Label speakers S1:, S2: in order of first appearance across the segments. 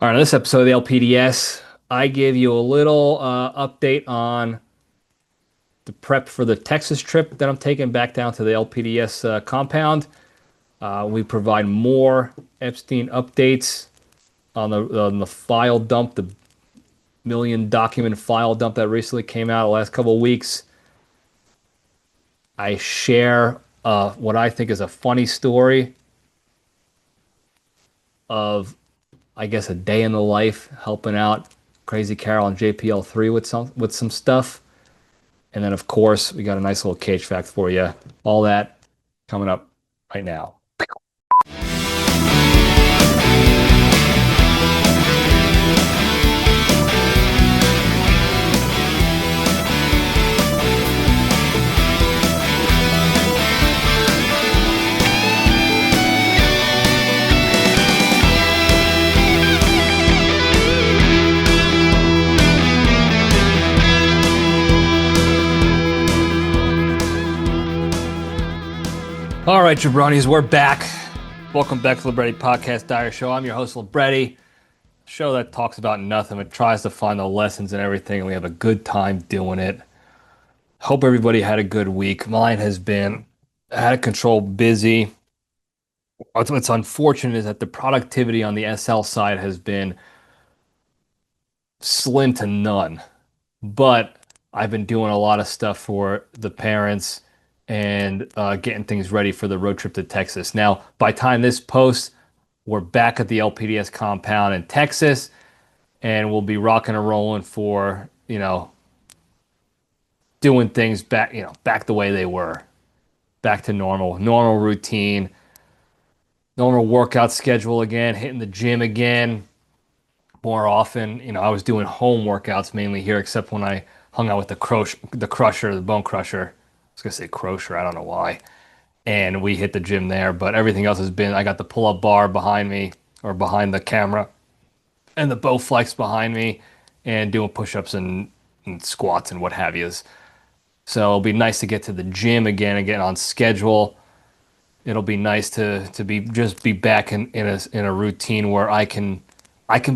S1: All right, on this episode of the LPDS, I give you a little update on the prep for the Texas trip that I'm taking back down to the LPDS compound. We provide more Epstein updates on the file dump, the million document file dump that recently came out the last couple of weeks. I share what I think is a funny story of, I guess, a day in the life helping out Crazy Carol and JPL3 with some stuff. And then, of course, we got a nice little cage fact for you. All that coming up right now. All right, Jabronis, we're back. Welcome back to the Libretti Podcast Diary Show. I'm your host, Libretti. Show that talks about nothing, but tries to find the lessons and everything, and we have a good time doing it. Hope everybody had a good week. Mine has been out of control, busy. What's unfortunate is that the productivity on the SL side has been slim to none. But I've been doing a lot of stuff for the parents and getting things ready for the road trip to Texas. Now, by the time this posts, we're back at the LPDS compound in Texas, and we'll be rocking and rolling for, doing things back, back the way they were, back to normal routine, normal workout schedule again, hitting the gym again more often. I was doing home workouts mainly here, except when I hung out with the bone crusher. I was gonna say crusher, I don't know why. And we hit the gym there, but everything else has been, I got the pull-up bar behind me or behind the camera and the Bowflex behind me and doing push-ups and squats and what have yous. So it'll be nice to get to the gym again and get on schedule. It'll be nice to be back in a routine where I can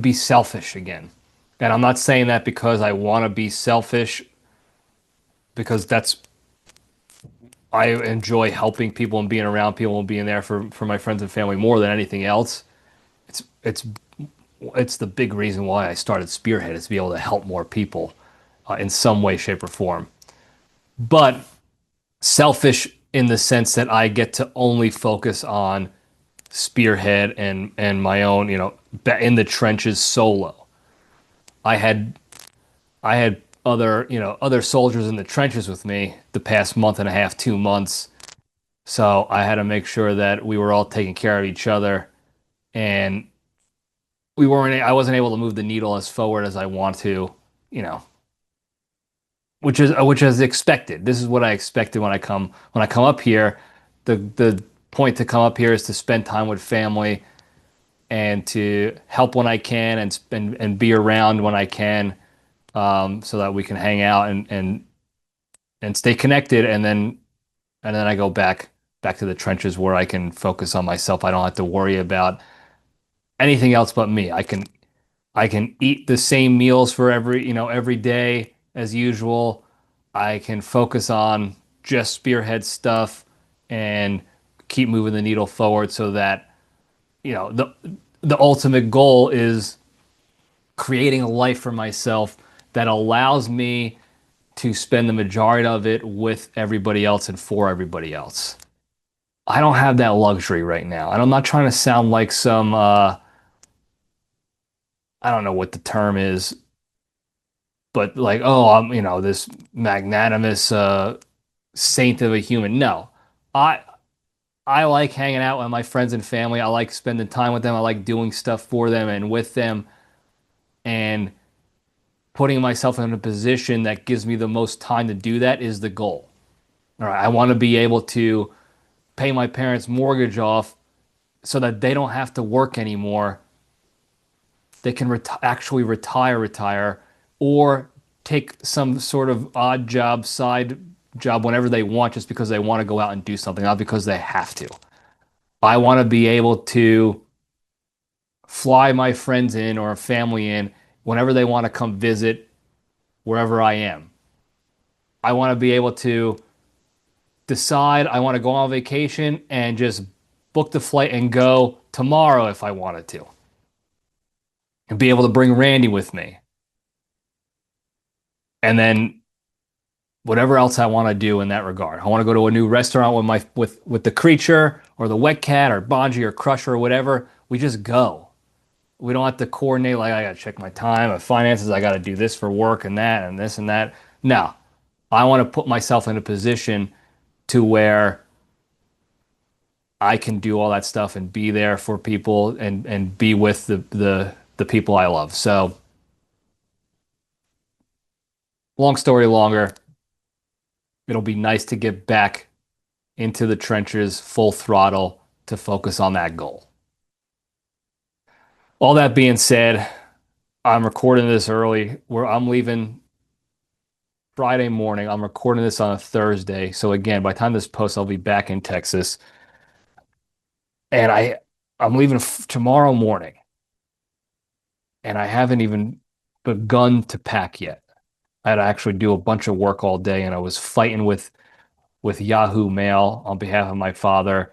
S1: be selfish again. And I'm not saying that because I want to be selfish, because I enjoy helping people and being around people and being there for my friends and family more than anything else. It's it's it's the big reason why I started Spearhead, is to be able to help more people in some way, shape, or form. But selfish in the sense that I get to only focus on Spearhead and my own, in the trenches solo. I had I had other soldiers in the trenches with me the past month and a half, 2 months. So I had to make sure that we were all taking care of each other, and I wasn't able to move the needle as forward as I want to, you know, which is expected. This is what I expected when I come up here. The point to come up here is to spend time with family and to help when I can and be around when I can, so that we can hang out and stay connected, and then I go back to the trenches where I can focus on myself. I don't have to worry about anything else but me. I can eat the same meals for every day as usual. I can focus on just Spearhead stuff and keep moving the needle forward, so that the ultimate goal is creating a life for myself that allows me to spend the majority of it with everybody else and for everybody else. I don't have that luxury right now. And I'm not trying to sound like some I don't know what the term is, but like, oh, I'm, this magnanimous saint of a human. No. I I like hanging out with my friends and family. I like spending time with them. I like doing stuff for them and with them, and putting myself in a position that gives me the most time to do that is the goal. All right, I want to be able to pay my parents' mortgage off so that they don't have to work anymore. They can actually retire, or take some sort of odd job, side job whenever they want, just because they want to go out and do something, not because they have to. I want to be able to fly my friends in or family in whenever they want to come visit wherever I am. I want to be able to decide I want to go on vacation and just book the flight and go tomorrow if I wanted to, and be able to bring Randy with me. And then whatever else I want to do in that regard. I want to go to a new restaurant with my with the creature or the wet cat or Bonji or Crusher or whatever. We just go. We don't have to coordinate like I got to check my time, my finances, I got to do this for work and that and this and that. No. I want to put myself in a position to where I can do all that stuff and be there for people and be with the people I love. So, long story longer, it'll be nice to get back into the trenches full throttle to focus on that goal. All that being said, I'm recording this early where I'm leaving Friday morning. I'm recording this on a Thursday. So again, by the time this posts, I'll be back in Texas. And I'm leaving tomorrow morning. And I haven't even begun to pack yet. I had to actually do a bunch of work all day, and I was fighting with Yahoo Mail on behalf of my father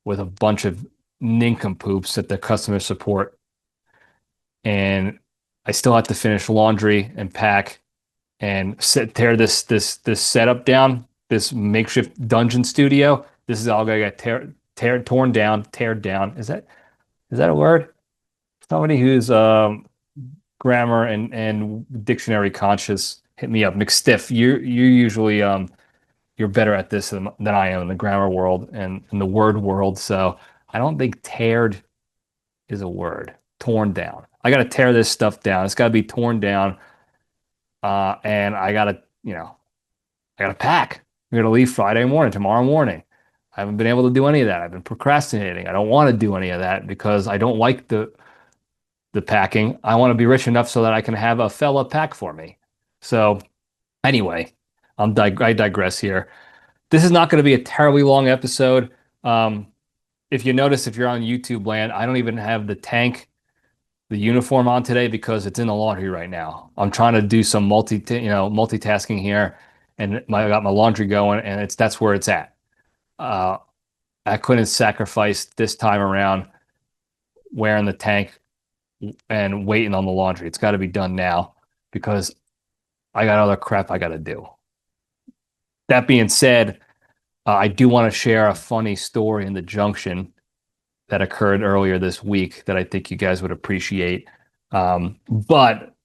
S1: with a bunch of nincompoops at the customer support. And I still have to finish laundry and pack and tear this setup down, this makeshift dungeon studio. This is all gonna get torn down, teared down. Is that a word? Somebody who's grammar and dictionary conscious, hit me up. McStiff, you usually you're better at this than I am in the grammar world and in the word world. So I don't think teared is a word. Torn down. I got to tear this stuff down. It's got to be torn down. And I got to pack. I'm going to leave Friday morning, tomorrow morning. I haven't been able to do any of that. I've been procrastinating. I don't want to do any of that because I don't like the packing. I want to be rich enough so that I can have a fella pack for me. So anyway, I digress here. This is not going to be a terribly long episode. If you notice, if you're on YouTube land, I don't even have the uniform on today because it's in the laundry right now. I'm trying to do some multitasking here, and I got my laundry going, and that's where it's at. I couldn't sacrifice this time around wearing the tank and waiting on the laundry. It's got to be done now because I got other crap I got to do. That being said, I do want to share a funny story in the Junction that occurred earlier this week that I think you guys would appreciate. But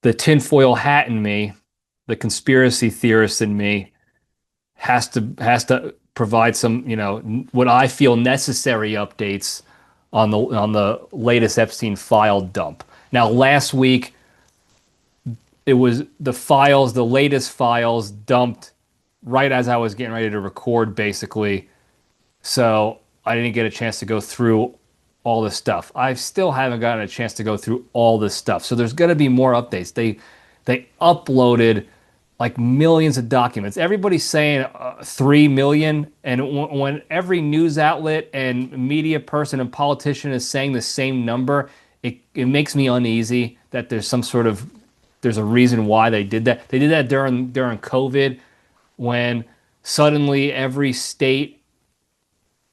S1: the tinfoil hat in me, the conspiracy theorist in me, has to provide some, what I feel necessary updates on the latest Epstein file dump. Now, last week, it was the latest files dumped right as I was getting ready to record, basically. So I didn't get a chance to go through all this stuff. I still haven't gotten a chance to go through all this stuff. So there's going to be more updates. They uploaded like millions of documents. Everybody's saying 3 million. And when every news outlet and media person and politician is saying the same number, it makes me uneasy that there's a reason why they did that. They did that during COVID when suddenly every state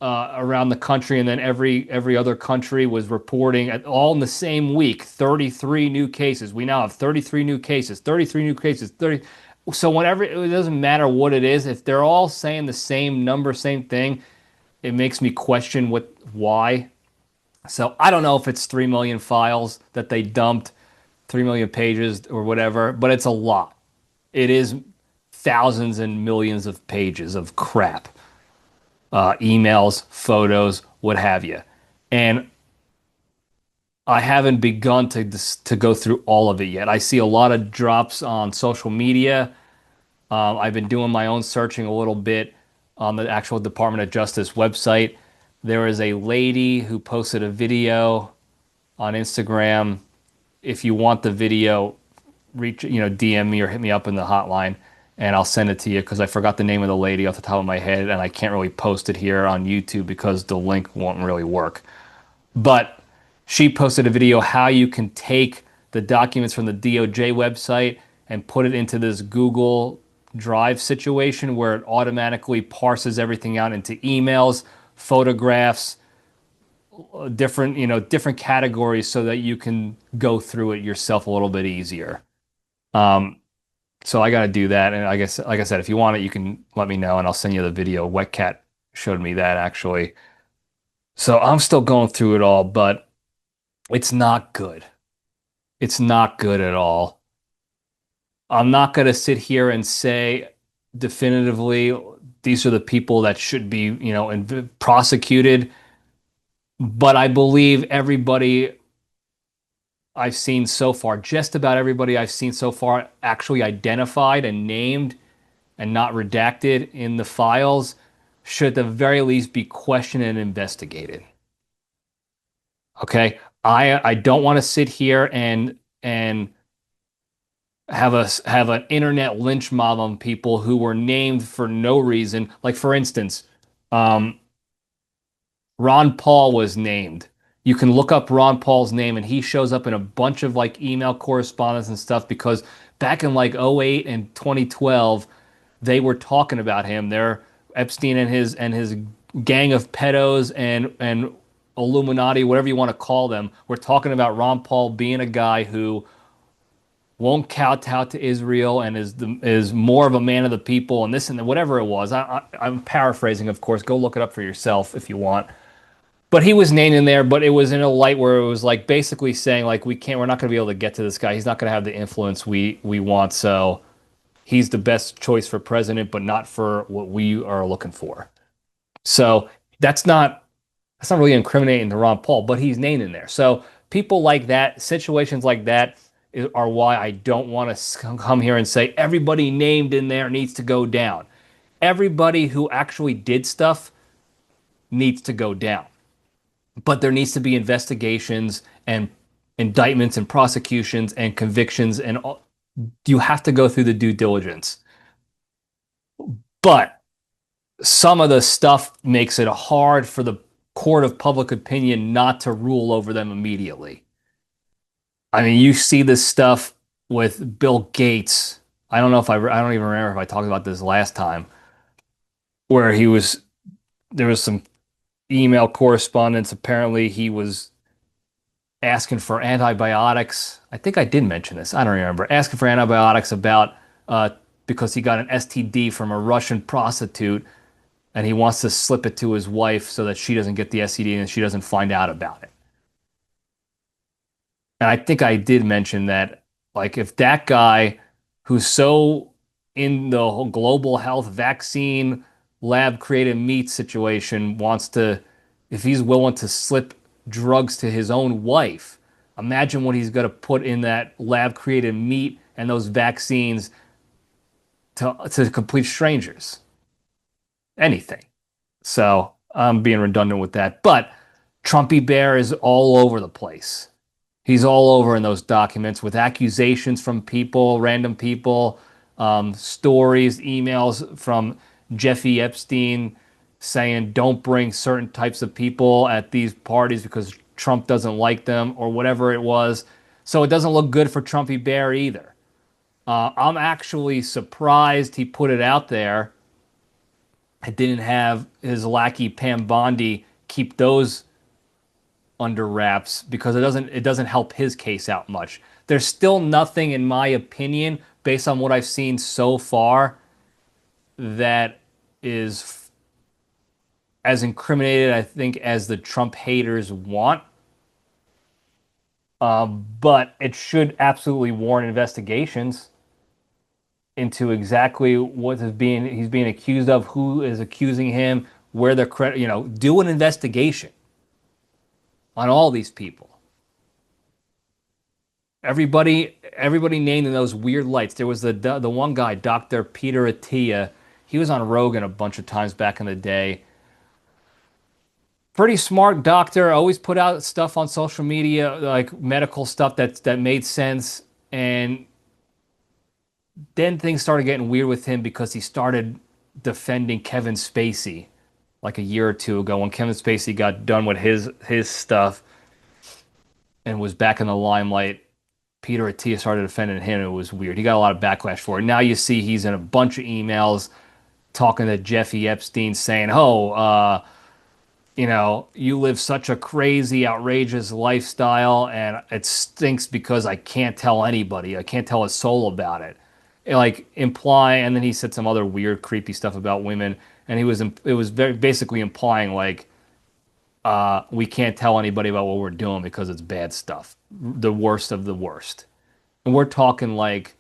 S1: around the country and then every other country was reporting all in the same week 33 new cases. We now have 33 new cases, 33 new cases, 30. So whenever it doesn't matter what it is, if they're all saying the same number, same thing, it makes me question why. So I don't know if it's 3 million files that they dumped, 3 million pages or whatever, but it's a lot. It is thousands and millions of pages of crap. Emails, photos, what have you. And I haven't begun to go through all of it yet. I see a lot of drops on social media. I've been doing my own searching a little bit on the actual Department of Justice website. There is a lady who posted a video on Instagram. If you want the video, DM me or hit me up in the hotline and I'll send it to you because I forgot the name of the lady off the top of my head and I can't really post it here on YouTube because the link won't really work. But She posted a video how you can take the documents from the DOJ website and put it into this Google Drive situation where it automatically parses everything out into emails, photographs, different categories so that you can go through it yourself a little bit easier. Um, so I got to do that. And I guess, like I said, if you want it, you can let me know and I'll send you the video. Wet Cat showed me that actually. So I'm still going through it all, but it's not good. It's not good at all. I'm not going to sit here and say definitively these are the people that should be, prosecuted, but I believe everybody I've seen so far, just about everybody I've seen so far, actually identified and named and not redacted in the files, should at the very least be questioned and investigated. Okay? I don't want to sit here and have an internet lynch mob on people who were named for no reason. Like for instance, um, Ron Paul was named. You can look up Ron Paul's name and he shows up in a bunch of like email correspondence and stuff because back in like '08 and 2012, they were talking about him. They're Epstein and his gang of pedos and Illuminati, whatever you want to call them. We're talking about Ron Paul being a guy who won't kowtow to Israel and is more of a man of the people and this and whatever it was. I'm paraphrasing, of course. Go look it up for yourself if you want. But he was named in there, but it was in a light where it was like basically saying like we're not going to be able to get to this guy. He's not going to have the influence we want. So he's the best choice for president, but not for what we are looking for. So that's not really incriminating to Ron Paul, but he's named in there. So people like that, situations like that are why I don't want to come here and say everybody named in there needs to go down. Everybody who actually did stuff needs to go down. But there needs to be investigations and indictments and prosecutions and convictions and you have to go through the due diligence. But some of the stuff makes it hard for the court of public opinion not to rule over them immediately. I mean, you see this stuff with Bill Gates. I don't even remember if I talked about this last time, where there was some email correspondence. Apparently, he was asking for antibiotics. I think I did mention this. I don't remember. Asking for antibiotics uh, because he got an STD from a Russian prostitute and he wants to slip it to his wife so that she doesn't get the STD and she doesn't find out about it. And I think I did mention that, like, if that guy who's so in the whole global health vaccine lab created meat situation if he's willing to slip drugs to his own wife, imagine what he's going to put in that lab created meat and those vaccines to complete strangers. Anything. So I'm being redundant with that. But Trumpy Bear is all over the place. He's all over in those documents with accusations from people, random people, stories, emails from Jeffy Epstein saying don't bring certain types of people at these parties because Trump doesn't like them or whatever it was. So it doesn't look good for Trumpy Bear either. I'm actually surprised he put it out there. I didn't have his lackey Pam Bondi keep those under wraps because it doesn't help his case out much. There's still nothing, in my opinion, based on what I've seen so far, that is as incriminated, I think, as the Trump haters want. But it should absolutely warrant investigations into exactly he's being accused of, who is accusing him, where the credit, do an investigation on all these people. Everybody named in those weird lights. There was the one guy, Dr. Peter Attia. He was on Rogan a bunch of times back in the day. Pretty smart doctor, always put out stuff on social media, like medical stuff that made sense. And then things started getting weird with him because he started defending Kevin Spacey like a year or two ago when Kevin Spacey got done with his stuff. and was back in the limelight, Peter Attia started defending him. It was weird. He got a lot of backlash for it. Now you see he's in a bunch of emails talking to Jeffy Epstein saying, "Oh, you live such a crazy, outrageous lifestyle, and it stinks because I can't tell anybody. I can't tell a soul about it." Like implying, and then he said some other weird, creepy stuff about women, and it was very basically implying like we can't tell anybody about what we're doing because it's bad stuff, the worst of the worst. And we're talking like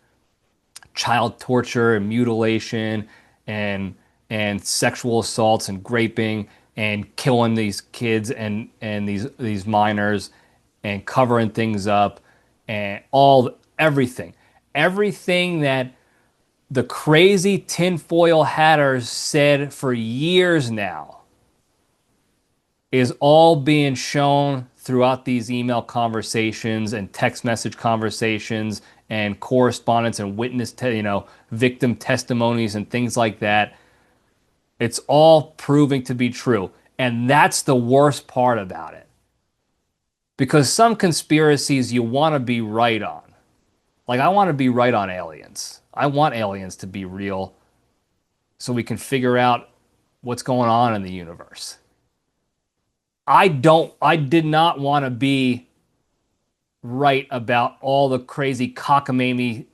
S1: child torture and mutilation and sexual assaults and raping and killing these kids and these minors and covering things up and everything that the crazy tinfoil hatters said for years now is all being shown throughout these email conversations and text message conversations and correspondence and victim testimonies and things like that. It's all proving to be true. And that's the worst part about it. Because some conspiracies you want to be right on. Like I want to be right on aliens. I want aliens to be real so we can figure out what's going on in the universe. I did not want to be right about all the crazy cockamamie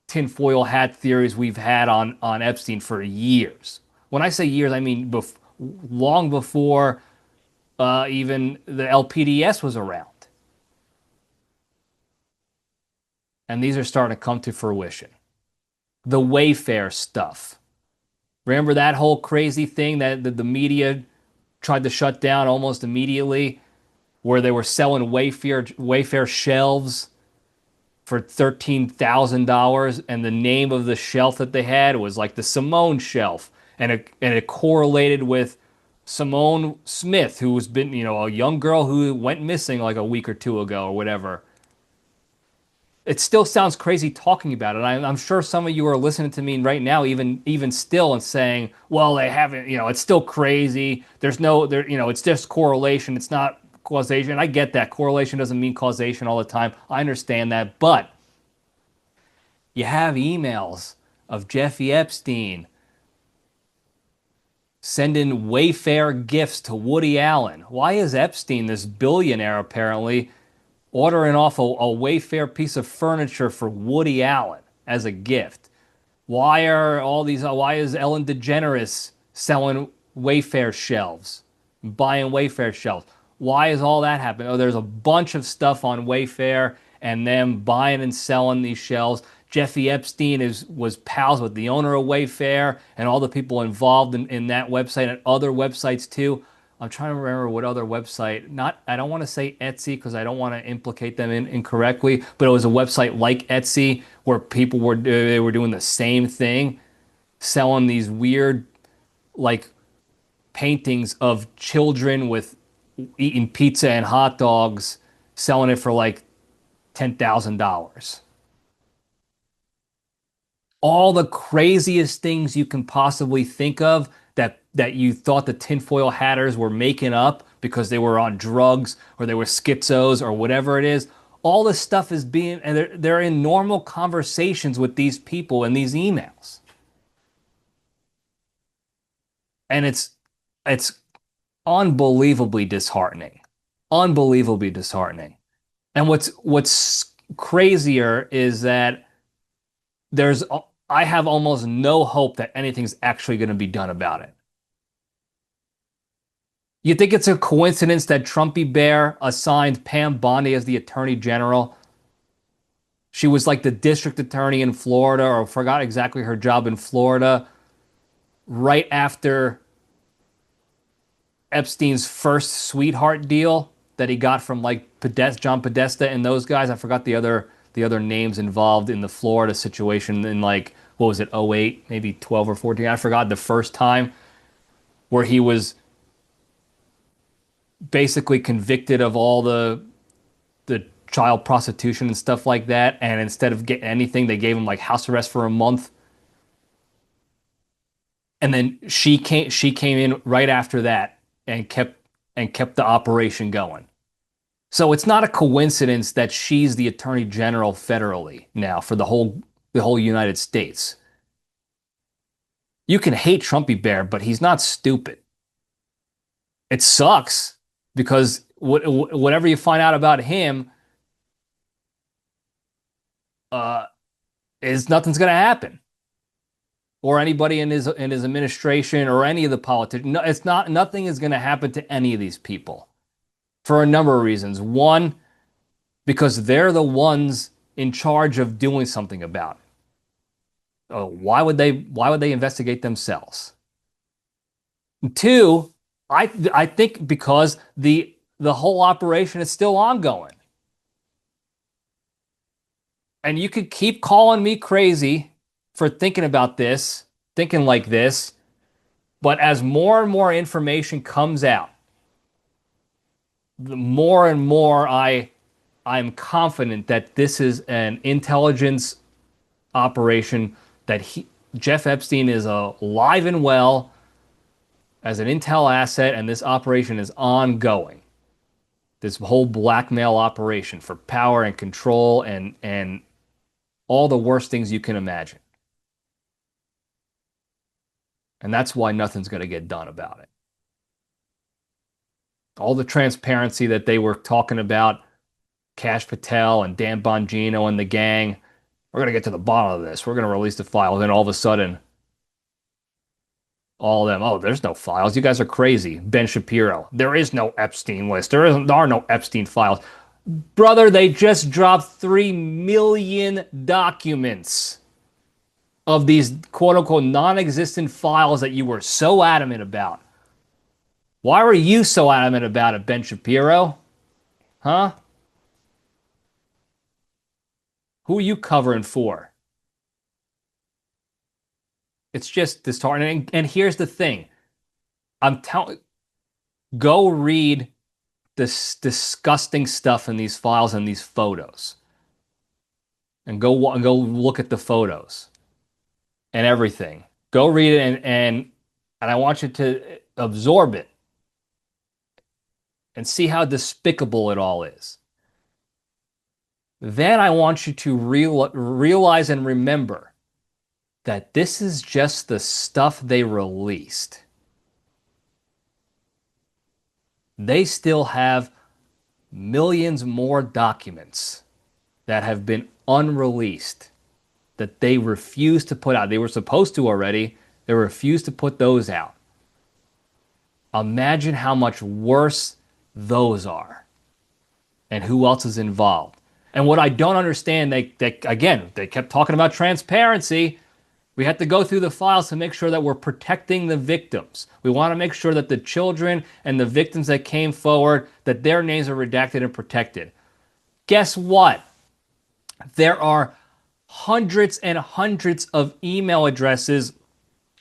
S1: tinfoil hat theories we've had on Epstein for years. When I say years, I mean long before even the LPDS was around. And these are starting to come to fruition. The Wayfair stuff. Remember that whole crazy thing that the media tried to shut down almost immediately, where they were selling Wayfair shelves for $13,000, and the name of the shelf that they had was like the Simone shelf, and it correlated with Simone Smith, who was been a young girl who went missing like a week or two ago or whatever. It still sounds crazy talking about it. I'm sure some of you are listening to me right now, even still, and saying, "Well, they haven't. It's still crazy. There's no there. It's just correlation. It's not causation." And I get that correlation doesn't mean causation all the time. I understand that, but you have emails of Jeffy Epstein sending Wayfair gifts to Woody Allen. Why is Epstein, this billionaire apparently, ordering off a Wayfair piece of furniture for Woody Allen as a gift? Why is Ellen DeGeneres selling Wayfair shelves, buying Wayfair shelves? Why is all that happening? Oh, there's a bunch of stuff on Wayfair and them buying and selling these shelves. Jeffy Epstein was pals with the owner of Wayfair and all the people involved in that website and other websites too. I'm trying to remember what other website. I don't want to say Etsy because I don't want to implicate them incorrectly, but it was a website like Etsy where people were doing the same thing, selling these weird like paintings of children with eating pizza and hot dogs, selling it for like $10,000. All the craziest things you can possibly think of that you thought the tinfoil hatters were making up because they were on drugs or they were schizos or whatever it is. All this stuff is being, and they're in normal conversations with these people in these emails. And it's unbelievably disheartening. Unbelievably disheartening. And what's crazier is that there's I have almost no hope that anything's actually going to be done about it. You think it's a coincidence that Trumpy Bear assigned Pam Bondi as the Attorney General? She was like the district attorney in Florida, or forgot exactly her job in Florida, right after Epstein's first sweetheart deal that he got from like John Podesta and those guys. I forgot the other names involved in the Florida situation in like, what was it, '08, maybe 12 or 14. I forgot the first time where he was basically convicted of all the child prostitution and stuff like that, and instead of getting anything, they gave him like house arrest for a month. And then she came in right after that and kept the operation going. So it's not a coincidence that she's the attorney general federally now for the whole United States. You can hate Trumpy Bear, but he's not stupid. It sucks because whatever you find out about him, uh, is nothing's going to happen, or anybody in his administration or any of the politicians. No, it's not. Nothing is going to happen to any of these people for a number of reasons. One, because they're the ones in charge of doing something about it. Why would they investigate themselves? Two, I think because the whole operation is still ongoing. And you could keep calling me crazy for thinking about this, thinking like this, but as more and more information comes out, the more and more I'm confident that this is an intelligence operation, that Jeff Epstein is alive and well as an intel asset, and this operation is ongoing. This whole blackmail operation for power and control and all the worst things you can imagine. And that's why nothing's going to get done about it. All the transparency that they were talking about, Kash Patel and Dan Bongino and the gang, we're going to get to the bottom of this. We're going to release the files. And all of a sudden, all of them, oh, there's no files. You guys are crazy. Ben Shapiro, there is no Epstein list. There are no Epstein files. Brother, they just dropped 3 million documents of these quote unquote non-existent files that you were so adamant about. Why were you so adamant about it, Ben Shapiro? Huh? Who are you covering for? It's just disheartening. And here's the thing. I'm telling, go read this disgusting stuff in these files and these photos. And go look at the photos and everything. Go read it and I want you to absorb it and see how despicable it all is. Then I want you to realize and remember that this is just the stuff they released. They still have millions more documents that have been unreleased that they refuse to put out. They were supposed to already. They refused to put those out. Imagine how much worse those are and who else is involved. And what I don't understand, they kept talking about transparency. We have to go through the files to make sure that we're protecting the victims. We want to make sure that the children and the victims that came forward, that their names are redacted and protected. Guess what? There are hundreds and hundreds of email addresses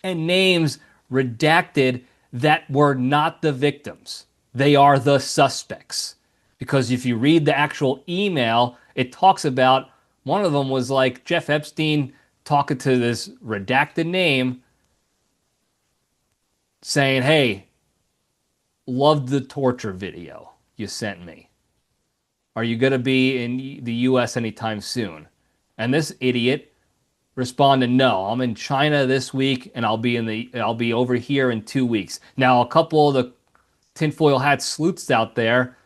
S1: and names redacted that were not the victims. They are the suspects. Because if you read the actual email, it talks about, one of them was like Jeff Epstein talking to this redacted name saying, hey, loved the torture video you sent me. Are you going to be in the US anytime soon? And this idiot responded, no, I'm in China this week and I'll be over here in 2 weeks. Now, a couple of the tinfoil hat sleuths out there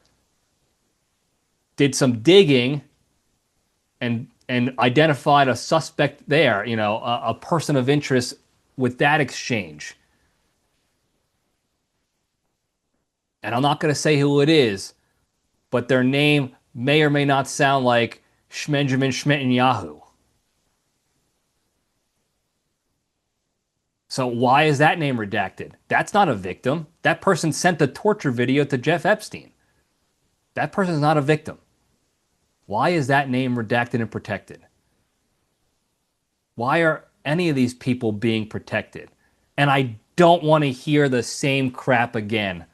S1: did some digging and identified a suspect there, a person of interest with that exchange. And I'm not going to say who it is, but their name may or may not sound like Shmenjamin Netanyahu. So why is that name redacted? That's not a victim. That person sent the torture video to Jeff Epstein. That person is not a victim. Why is that name redacted and protected? Why are any of these people being protected? And I don't want to hear the same crap again.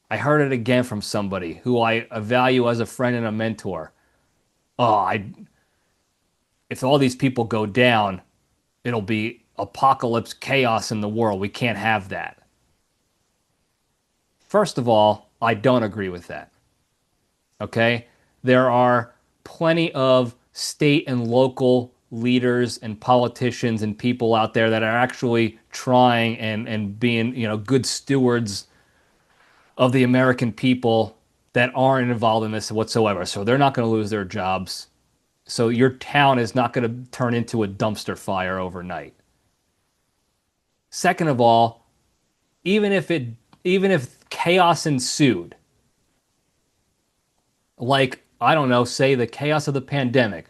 S1: I heard it again from somebody who I value as a friend and a mentor. If all these people go down, it'll be apocalypse, chaos in the world. We can't have that. First of all, I don't agree with that. Okay? There are plenty of state and local leaders and politicians and people out there that are actually trying and being, good stewards of the American people that aren't involved in this whatsoever. So they're not going to lose their jobs. So your town is not going to turn into a dumpster fire overnight. Second of all, even if chaos ensued, like, I don't know, say the chaos of the pandemic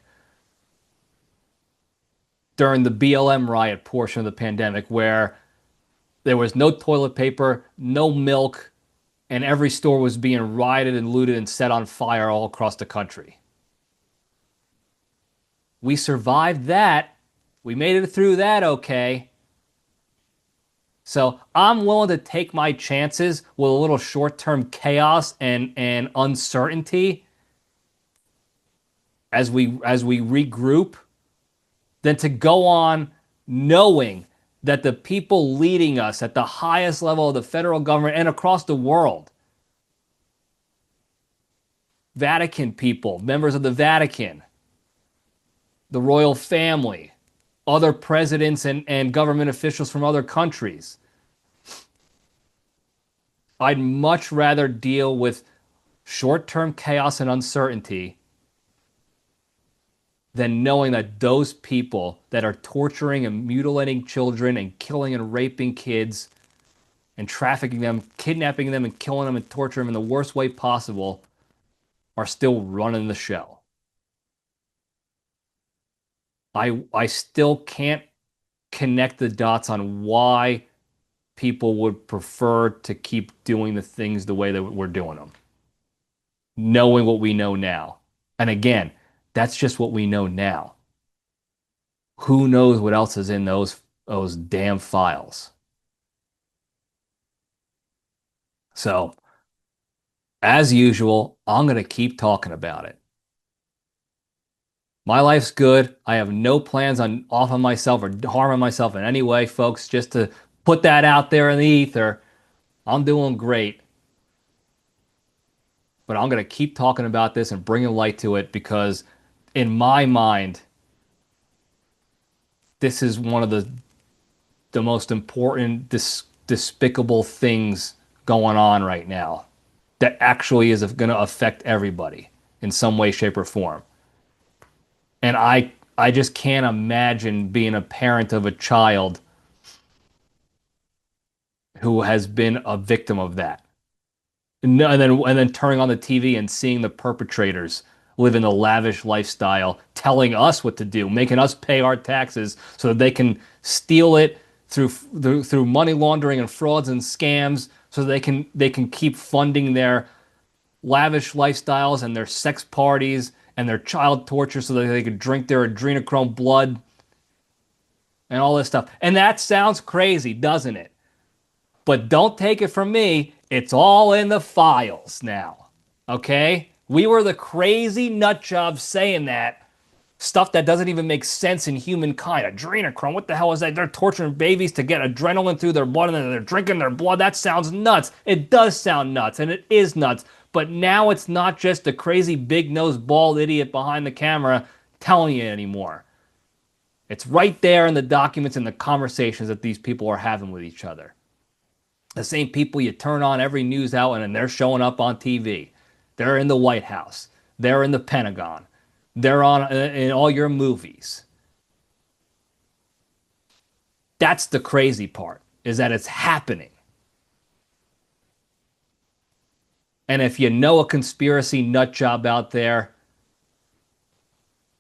S1: during the BLM riot portion of the pandemic, where there was no toilet paper, no milk, and every store was being rioted and looted and set on fire all across the country. We survived that. We made it through that okay. So I'm willing to take my chances with a little short-term chaos and uncertainty as we regroup than to go on knowing that the people leading us at the highest level of the federal government and across the world, Vatican people, members of the Vatican, the royal family, other presidents and government officials from other countries. I'd much rather deal with short-term chaos and uncertainty than knowing that those people that are torturing and mutilating children and killing and raping kids and trafficking them, kidnapping them and killing them and torturing them in the worst way possible are still running the show. I still can't connect the dots on why people would prefer to keep doing the things the way that we're doing them, knowing what we know now. And again, that's just what we know now. Who knows what else is in those damn files? So, as usual, I'm going to keep talking about it. My life's good. I have no plans on offing myself or harming myself in any way, folks. Just to put that out there in the ether. I'm doing great. But I'm going to keep talking about this and bringing light to it because in my mind, this is one of the most important, despicable things going on right now that actually is going to affect everybody in some way, shape, or form. And I just can't imagine being a parent of a child who has been a victim of that. And then turning on the TV and seeing the perpetrators living a lavish lifestyle, telling us what to do, making us pay our taxes so that they can steal it through money laundering and frauds and scams, so they can keep funding their lavish lifestyles and their sex parties and their child torture so that they could drink their adrenochrome blood and all this stuff. And that sounds crazy, doesn't it? But don't take it from me. It's all in the files now. Okay? We were the crazy nut jobs saying that. Stuff that doesn't even make sense in humankind. Adrenochrome, what the hell is that? They're torturing babies to get adrenaline through their blood and then they're drinking their blood. That sounds nuts. It does sound nuts, and it is nuts. But now it's not just the crazy big-nosed bald idiot behind the camera telling you anymore. It's right there in the documents and the conversations that these people are having with each other. The same people you turn on every news outlet and they're showing up on TV. They're in the White House. They're in the Pentagon. They're in all your movies. That's the crazy part, is that it's happening. And if you know a conspiracy nut job out there,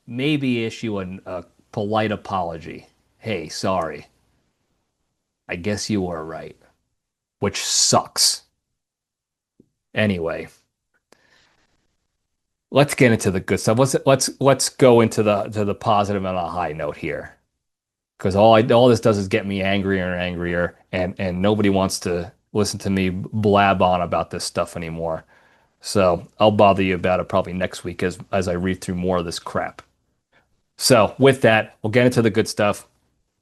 S1: maybe issue a polite apology. Hey, sorry. I guess you were right. Which sucks. Anyway, let's get into the good stuff. Let's go into the positive on a high note here, because all this does is get me angrier and angrier, and nobody wants to listen to me blab on about this stuff anymore. So I'll bother you about it probably next week as I read through more of this crap. So with that, we'll get into the good stuff,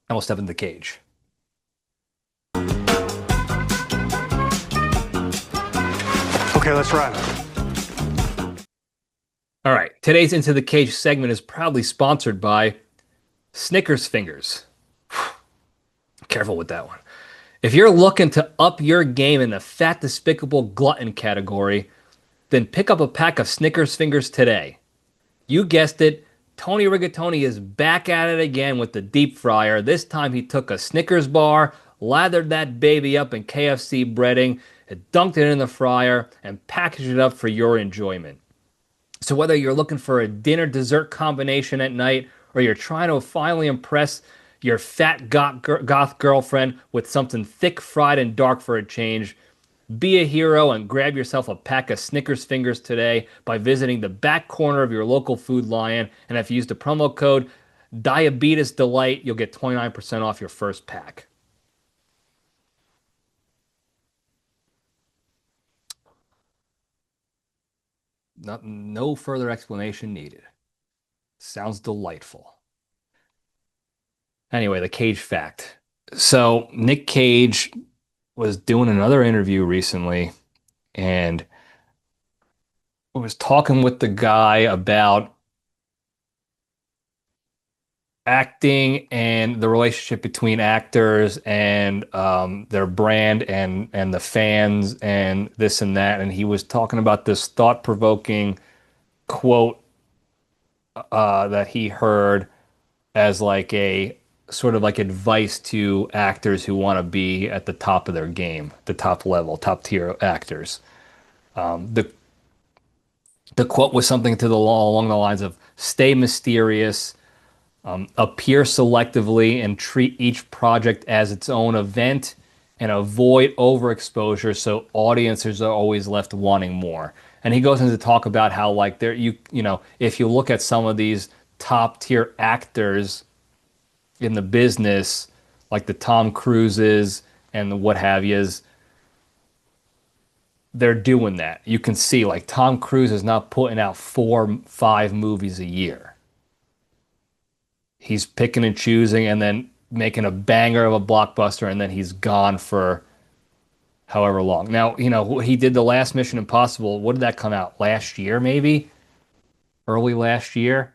S1: and we'll step into the cage.
S2: Okay, let's run.
S1: All right, today's Into the Cage segment is proudly sponsored by Snickers Fingers. Careful with that one. If you're looking to up your game in the fat, despicable glutton category, then pick up a pack of Snickers Fingers today. You guessed it, Tony Rigatoni is back at it again with the deep fryer. This time he took a Snickers bar, lathered that baby up in KFC breading, dunked it in the fryer, and packaged it up for your enjoyment. So whether you're looking for a dinner dessert combination at night or you're trying to finally impress your fat goth girlfriend with something thick, fried, and dark for a change, be a hero and grab yourself a pack of Snickers Fingers today by visiting the back corner of your local Food Lion. And if you use the promo code Diabetes Delight, you'll get 29% off your first pack. No further explanation needed. Sounds delightful. Anyway, the Cage fact. So Nic Cage was doing another interview recently and was talking with the guy about acting and the relationship between actors and their brand and the fans and this and that. And he was talking about this thought-provoking quote that he heard as like a sort of like advice to actors who want to be at the top of their game, the top level, top tier actors. The quote was something to the along the lines of "Stay mysterious, appear selectively, and treat each project as its own event, and avoid overexposure so audiences are always left wanting more." And he goes into talk about how like there you know if you look at some of these top tier actors in the business, like the Tom Cruises and the what have yous, they're doing that. You can see like Tom Cruise is not putting out 4, 5 movies a year. He's picking and choosing and then making a banger of a blockbuster and then he's gone for however long. Now, he did the last Mission Impossible. What did that come out? Last year, maybe? Early last year?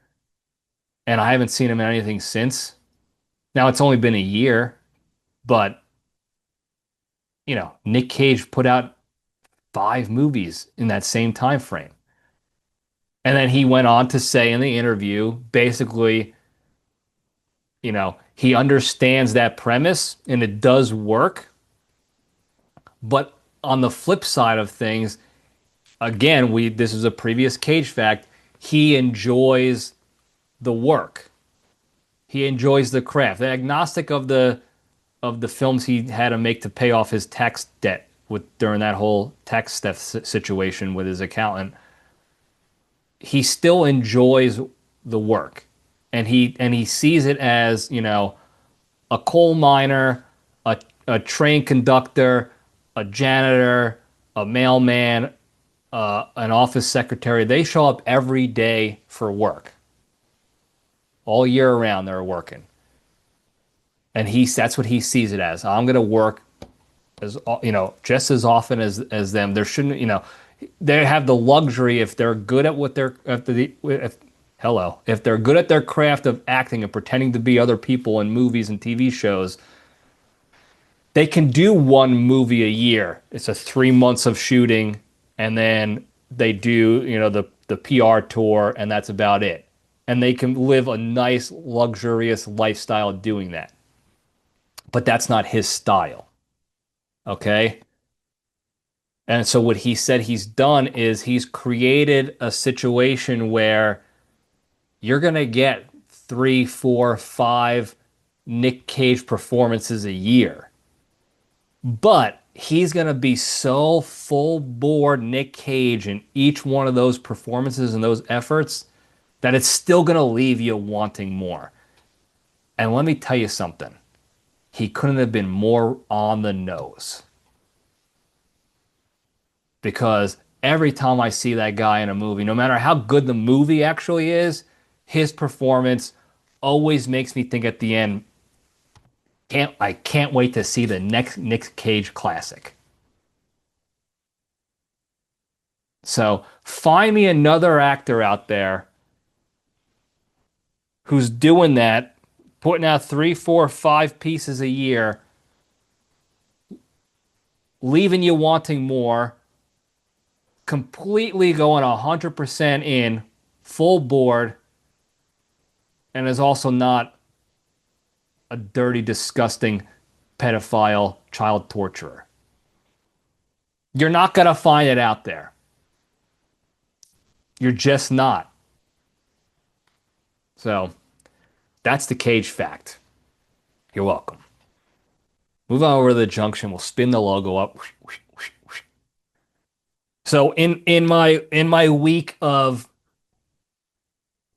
S1: And I haven't seen him in anything since. Now, it's only been a year, but, Nic Cage put out 5 movies in that same time frame. And then he went on to say in the interview, basically, he understands that premise and it does work. But on the flip side of things, again, this is a previous Cage fact, he enjoys the work. He enjoys the craft. The agnostic of the films he had to make to pay off his tax debt during that whole tax theft situation with his accountant, he still enjoys the work, and he sees it as a coal miner, a train conductor, a janitor, a mailman, an office secretary. They show up every day for work, all year around. They're working, and that's what he sees it as. I'm gonna work as just as often as them. There shouldn't they have the luxury if they're good at what they're if they're good at their craft of acting and pretending to be other people in movies and TV shows, they can do one movie a year. It's a 3 months of shooting, and then they do the PR tour, and that's about it. And they can live a nice, luxurious lifestyle doing that. But that's not his style. Okay? And so what he said he's done is he's created a situation where you're going to get 3, 4, 5 Nic Cage performances a year. But he's going to be so full board Nic Cage in each one of those performances and those efforts that it's still going to leave you wanting more. And let me tell you something. He couldn't have been more on the nose. Because every time I see that guy in a movie, no matter how good the movie actually is, his performance always makes me think at the end, I can't wait to see the next Nic Cage classic. So find me another actor out there who's doing that, putting out three, four, five pieces a year, leaving you wanting more, completely going 100% in, full board, and is also not a dirty, disgusting pedophile child torturer. You're not going to find it out there. You're just not. So that's the Cage fact. You're welcome. Move on over to the Junction. We'll spin the logo up. So in my week of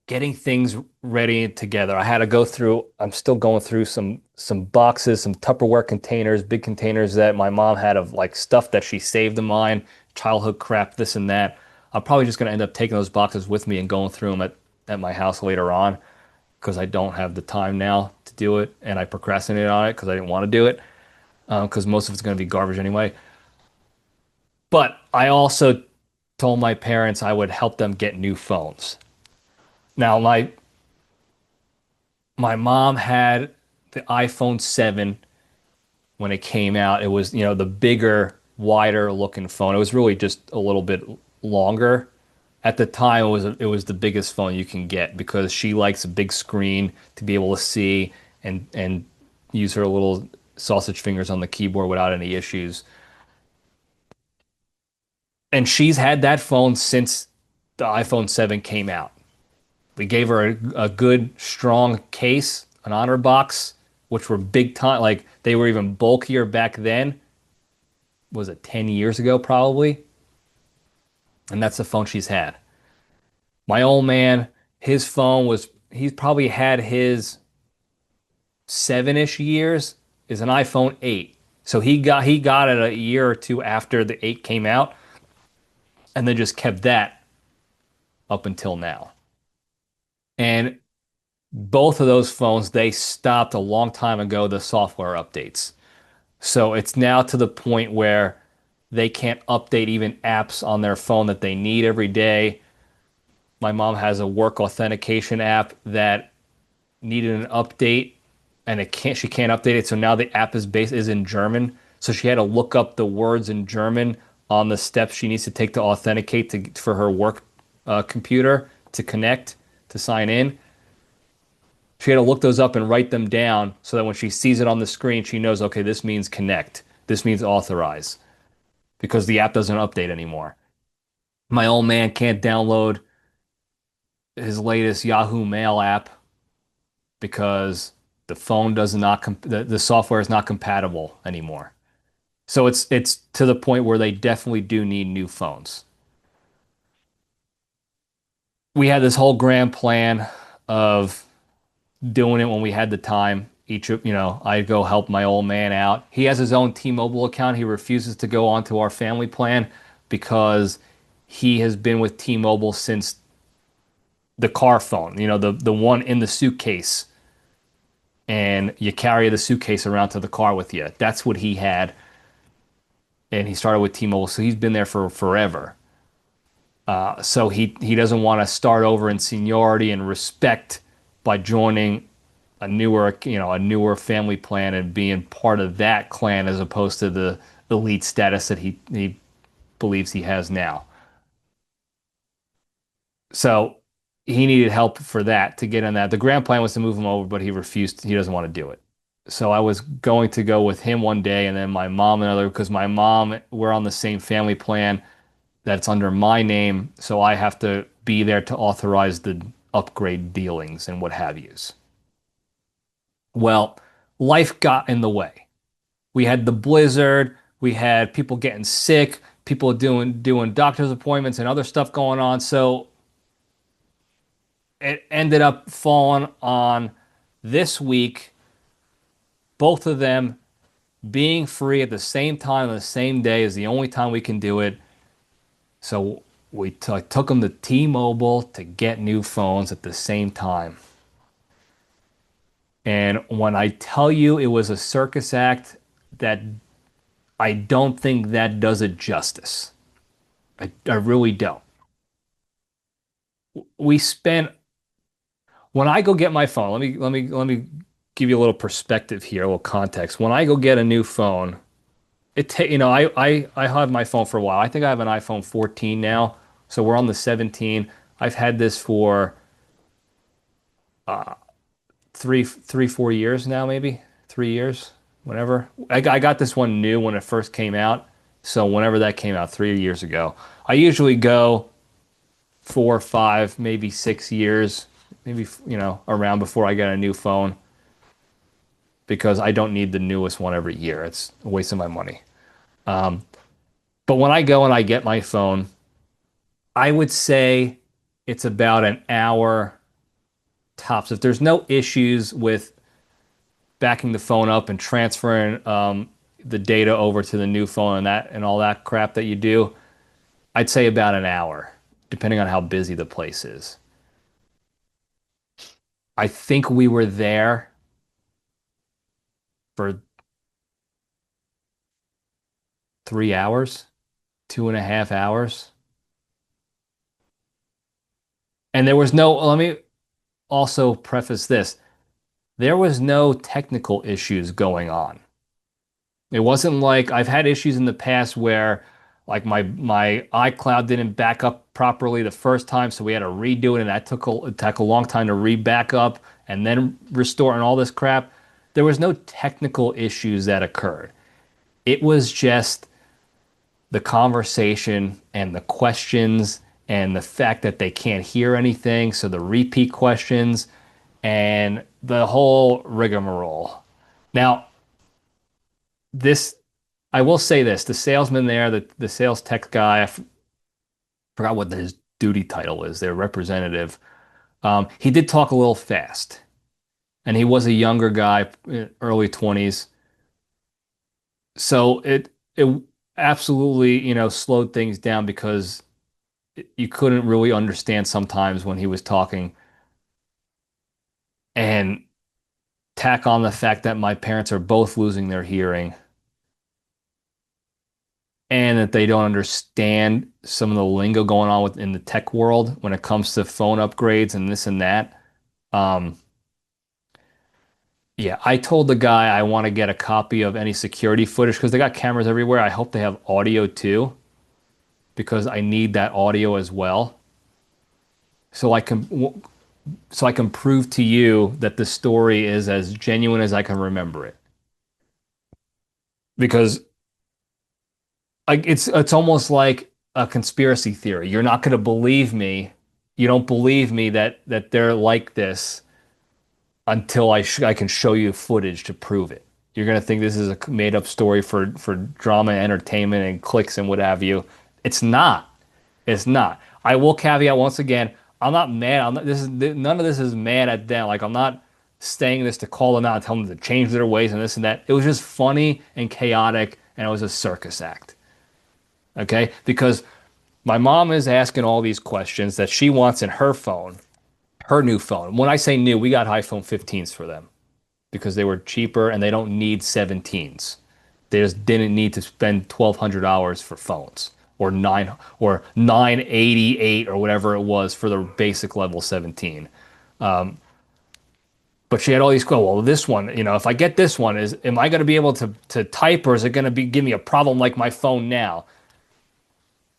S1: getting things ready together, I had to go through. I'm still going through some boxes, some Tupperware containers, big containers that my mom had of like stuff that she saved of mine, childhood crap, this and that. I'm probably just gonna end up taking those boxes with me and going through them at my house later on because I don't have the time now to do it, and I procrastinated on it because I didn't want to do it because most of it's gonna be garbage anyway. But I also told my parents I would help them get new phones. Now, my mom had the iPhone 7 when it came out. It was, the bigger, wider looking phone. It was really just a little bit longer. At the time, it was the biggest phone you can get because she likes a big screen to be able to see and use her little sausage fingers on the keyboard without any issues. And she's had that phone since the iPhone 7 came out. We gave her a good, strong case, an honor box, which were big time. Like they were even bulkier back then. Was it 10 years ago, probably? And that's the phone she's had. My old man, his phone was, he's probably had his 7-ish years, is an iPhone 8. So he got it a year or two after the 8 came out, and then just kept that up until now. And both of those phones, they stopped a long time ago the software updates. So it's now to the point where they can't update even apps on their phone that they need every day. My mom has a work authentication app that needed an update and she can't update it. So now the app is in German. So she had to look up the words in German on the steps she needs to take to authenticate for her work computer to connect to sign in. She had to look those up and write them down so that when she sees it on the screen, she knows, okay, this means connect. This means authorize because the app doesn't update anymore. My old man can't download his latest Yahoo Mail app because the phone does not the software is not compatible anymore. So it's to the point where they definitely do need new phones. We had this whole grand plan of doing it when we had the time. I'd go help my old man out. He has his own T-Mobile account. He refuses to go onto our family plan because he has been with T-Mobile since the car phone, the one in the suitcase. And you carry the suitcase around to the car with you. That's what he had. And he started with T-Mobile, so he's been there for forever. So he doesn't want to start over in seniority and respect by joining a newer family plan and being part of that clan as opposed to the elite status that he believes he has now. So he needed help for that to get on that. The grand plan was to move him over, but he refused. He doesn't want to do it. So I was going to go with him one day, and then my mom another because my mom we're on the same family plan that's under my name, so I have to be there to authorize the upgrade dealings and what have yous. Well, life got in the way. We had the blizzard, we had people getting sick, people doing doctor's appointments and other stuff going on. So it ended up falling on this week, both of them being free at the same time on the same day is the only time we can do it. So I took them to T-Mobile to get new phones at the same time. And when I tell you it was a circus act, that I don't think that does it justice. I really don't. We spent when I go get my phone, let me give you a little perspective here, a little context. When I go get a new phone, I have my phone for a while. I think I have an iPhone 14 now, so we're on the 17. I've had this for three, 4 years now, maybe 3 years, whatever. I got this one new when it first came out, so whenever that came out 3 years ago, I usually go 4, 5, maybe 6 years, maybe around before I get a new phone because I don't need the newest one every year. It's a waste of my money. But when I go and I get my phone, I would say it's about an hour tops. If there's no issues with backing the phone up and transferring the data over to the new phone and that and all that crap that you do, I'd say about an hour, depending on how busy the place is. I think we were there for 3 hours, 2.5 hours. And there was no, let me also preface this. There was no technical issues going on. It wasn't like I've had issues in the past where like my iCloud didn't back up properly the first time, so we had to redo it, and it took a long time to re-back up and then restore and all this crap. There was no technical issues that occurred. It was just the conversation and the questions and the fact that they can't hear anything, so the repeat questions and the whole rigmarole. Now, this I will say this, the salesman there, the sales tech guy, forgot what his duty title is, their representative. He did talk a little fast, and he was a younger guy, early 20s. So it absolutely, slowed things down because you couldn't really understand sometimes when he was talking. And tack on the fact that my parents are both losing their hearing and that they don't understand some of the lingo going on in the tech world when it comes to phone upgrades and this and that. Um, yeah, I told the guy I want to get a copy of any security footage because they got cameras everywhere. I hope they have audio too, because I need that audio as well. So I can prove to you that the story is as genuine as I can remember it. Because like it's almost like a conspiracy theory. You're not going to believe me. You don't believe me that they're like this until I can show you footage to prove it. You're going to think this is a made up story for drama, entertainment, and clicks and what have you. It's not. It's not. I will caveat once again. I'm not mad. None of this is mad at them. Like I'm not saying this to call them out and tell them to change their ways and this and that. It was just funny and chaotic, and it was a circus act. Okay? Because my mom is asking all these questions that she wants in her phone, her new phone. When I say new, we got iPhone 15s for them because they were cheaper and they don't need 17s. They just didn't need to spend $1,200 for phones or 988 or whatever it was for the basic level 17. But she had all these questions. Well, this one, if I get this one, am I going to be able to type, or is it going to give me a problem like my phone now?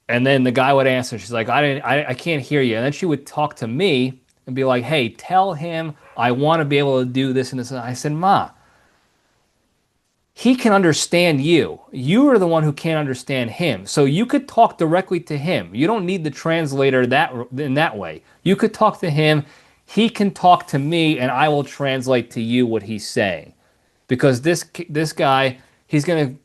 S1: And then the guy would answer. She's like, I can't hear you. And then she would talk to me and be like, hey, tell him I want to be able to do this and this. And I said, Ma, he can understand you. You are the one who can't understand him. So you could talk directly to him. You don't need the translator in that way. You could talk to him. He can talk to me, and I will translate to you what he's saying. Because this guy, he's gonna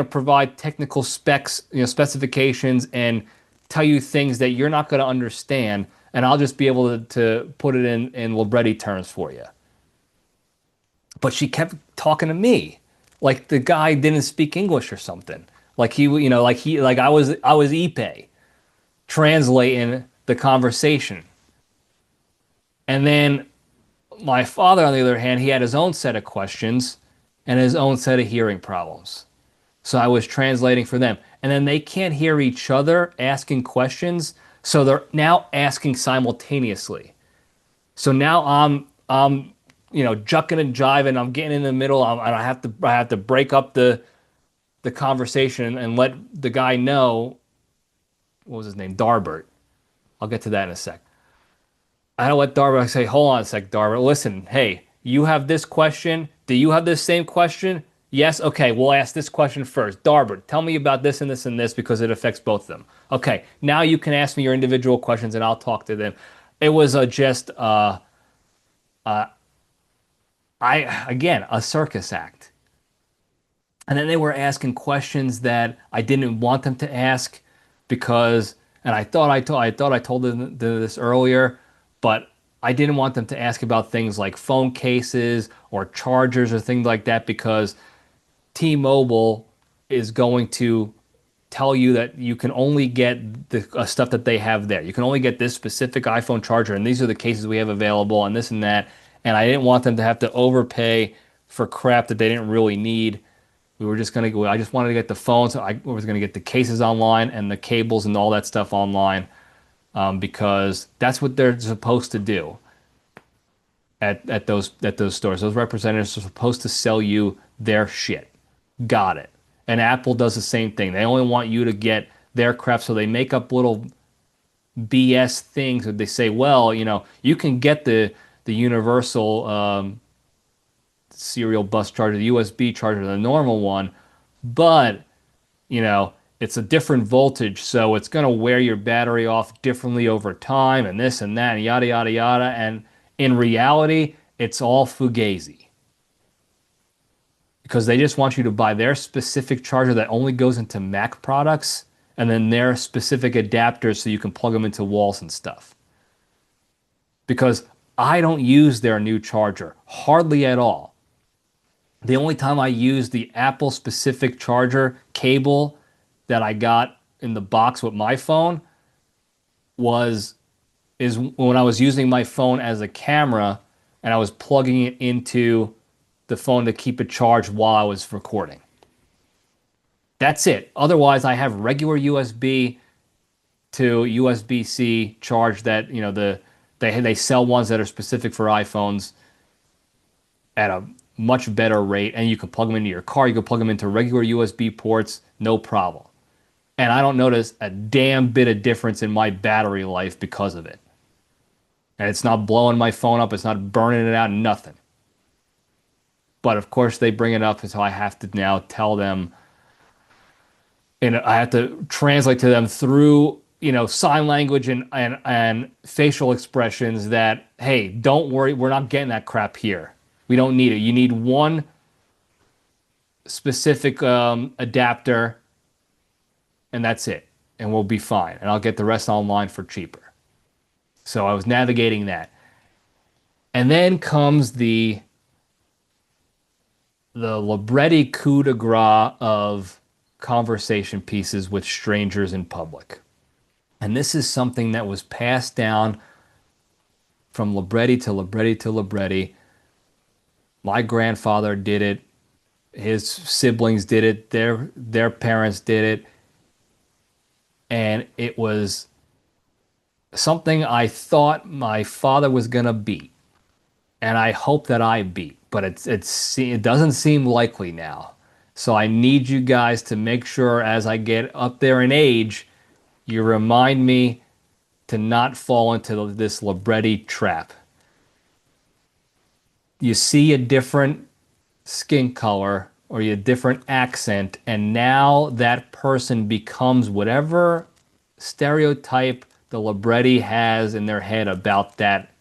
S1: provide technical specs, specifications, and tell you things that you're not going to understand, and I'll just be able to put it in Libretti terms for you. But she kept talking to me like the guy didn't speak English or something. Like I was Ipe translating the conversation. And then my father, on the other hand, he had his own set of questions and his own set of hearing problems. So I was translating for them. and then they can't hear each other asking questions, so they're now asking simultaneously. So now I'm jucking and jiving. I'm getting in the middle, and I have to break up the conversation and let the guy know what was his name, Darbert. I'll get to that in a sec. I don't let Darbert say, hold on a sec, Darbert. Listen, hey, you have this question. Do you have this same question? Yes. Okay, we'll ask this question first. Darbert, tell me about this and this and this because it affects both of them. Okay, now you can ask me your individual questions and I'll talk to them. It was just a circus act. And then they were asking questions that I didn't want them to ask because, and I thought I told them this earlier, but I didn't want them to ask about things like phone cases or chargers or things like that because T-Mobile is going to tell you that you can only get the stuff that they have there. You can only get this specific iPhone charger, and these are the cases we have available, and this and that. And I didn't want them to have to overpay for crap that they didn't really need. We were just gonna go. I just wanted to get the phone, so I was gonna get the cases online and the cables and all that stuff online, because that's what they're supposed to do at those stores. Those representatives are supposed to sell you their shit. Got it. And Apple does the same thing. They only want you to get their crap, so they make up little BS things that they say, well, you can get the universal serial bus charger, the USB charger, the normal one, but it's a different voltage, so it's going to wear your battery off differently over time, and this and that, and yada yada yada. And in reality, it's all fugazi because they just want you to buy their specific charger that only goes into Mac products, and then their specific adapters so you can plug them into walls and stuff. Because I don't use their new charger hardly at all. The only time I use the Apple specific charger cable that I got in the box with my phone is when I was using my phone as a camera and I was plugging it into the phone to keep it charged while I was recording. That's it. Otherwise, I have regular USB to USB-C charge that, they sell ones that are specific for iPhones at a much better rate, and you can plug them into your car. You can plug them into regular USB ports, no problem. And I don't notice a damn bit of difference in my battery life because of it. And it's not blowing my phone up. It's not burning it out, nothing. But of course, they bring it up, and so I have to now tell them, and I have to translate to them through sign language and facial expressions that, hey, don't worry, we're not getting that crap here. We don't need it. You need one specific adapter, and that's it. And we'll be fine. And I'll get the rest online for cheaper. So I was navigating that. And then comes the Libretti coup de grace of conversation pieces with strangers in public. And this is something that was passed down from Libretti to Libretti to Libretti. My grandfather did it. His siblings did it. Their parents did it. And it was something I thought my father was going to beat. And I hope that I beat. But it doesn't seem likely now. So I need you guys to make sure as I get up there in age, you remind me to not fall into this Libretti trap. You see a different skin color or a different accent, and now that person becomes whatever stereotype the Libretti has in their head about that,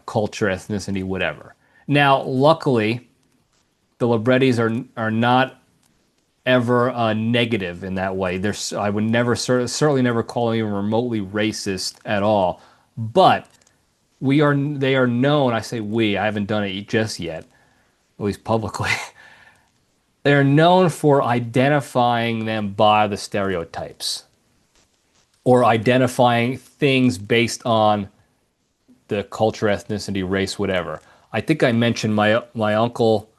S1: culture, ethnicity, whatever. Now, luckily, the Librettis are not ever negative in that way. I would never, certainly never call them even remotely racist at all. But they are known, I say we, I haven't done it just yet, at least publicly. They're known for identifying them by the stereotypes or identifying things based on the culture, ethnicity, race, whatever. I think I mentioned my uncle,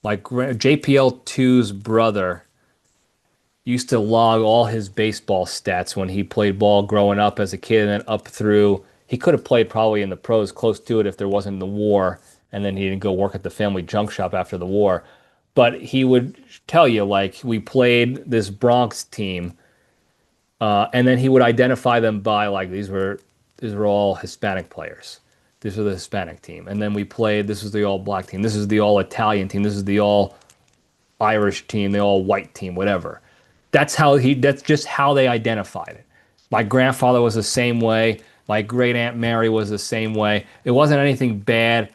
S1: JPL2's brother used to log all his baseball stats when he played ball growing up as a kid and then up through. He could have played probably in the pros close to it if there wasn't the war, and then he didn't go work at the family junk shop after the war. But he would tell you, like, we played this Bronx team, and then he would identify them by like these were all Hispanic players. This was the Hispanic team. And then we played, this was the all black team. This is the all Italian team. This is the all Irish team, the all white team, whatever. That's just how they identified it. My grandfather was the same way. My great Aunt Mary was the same way. It wasn't anything bad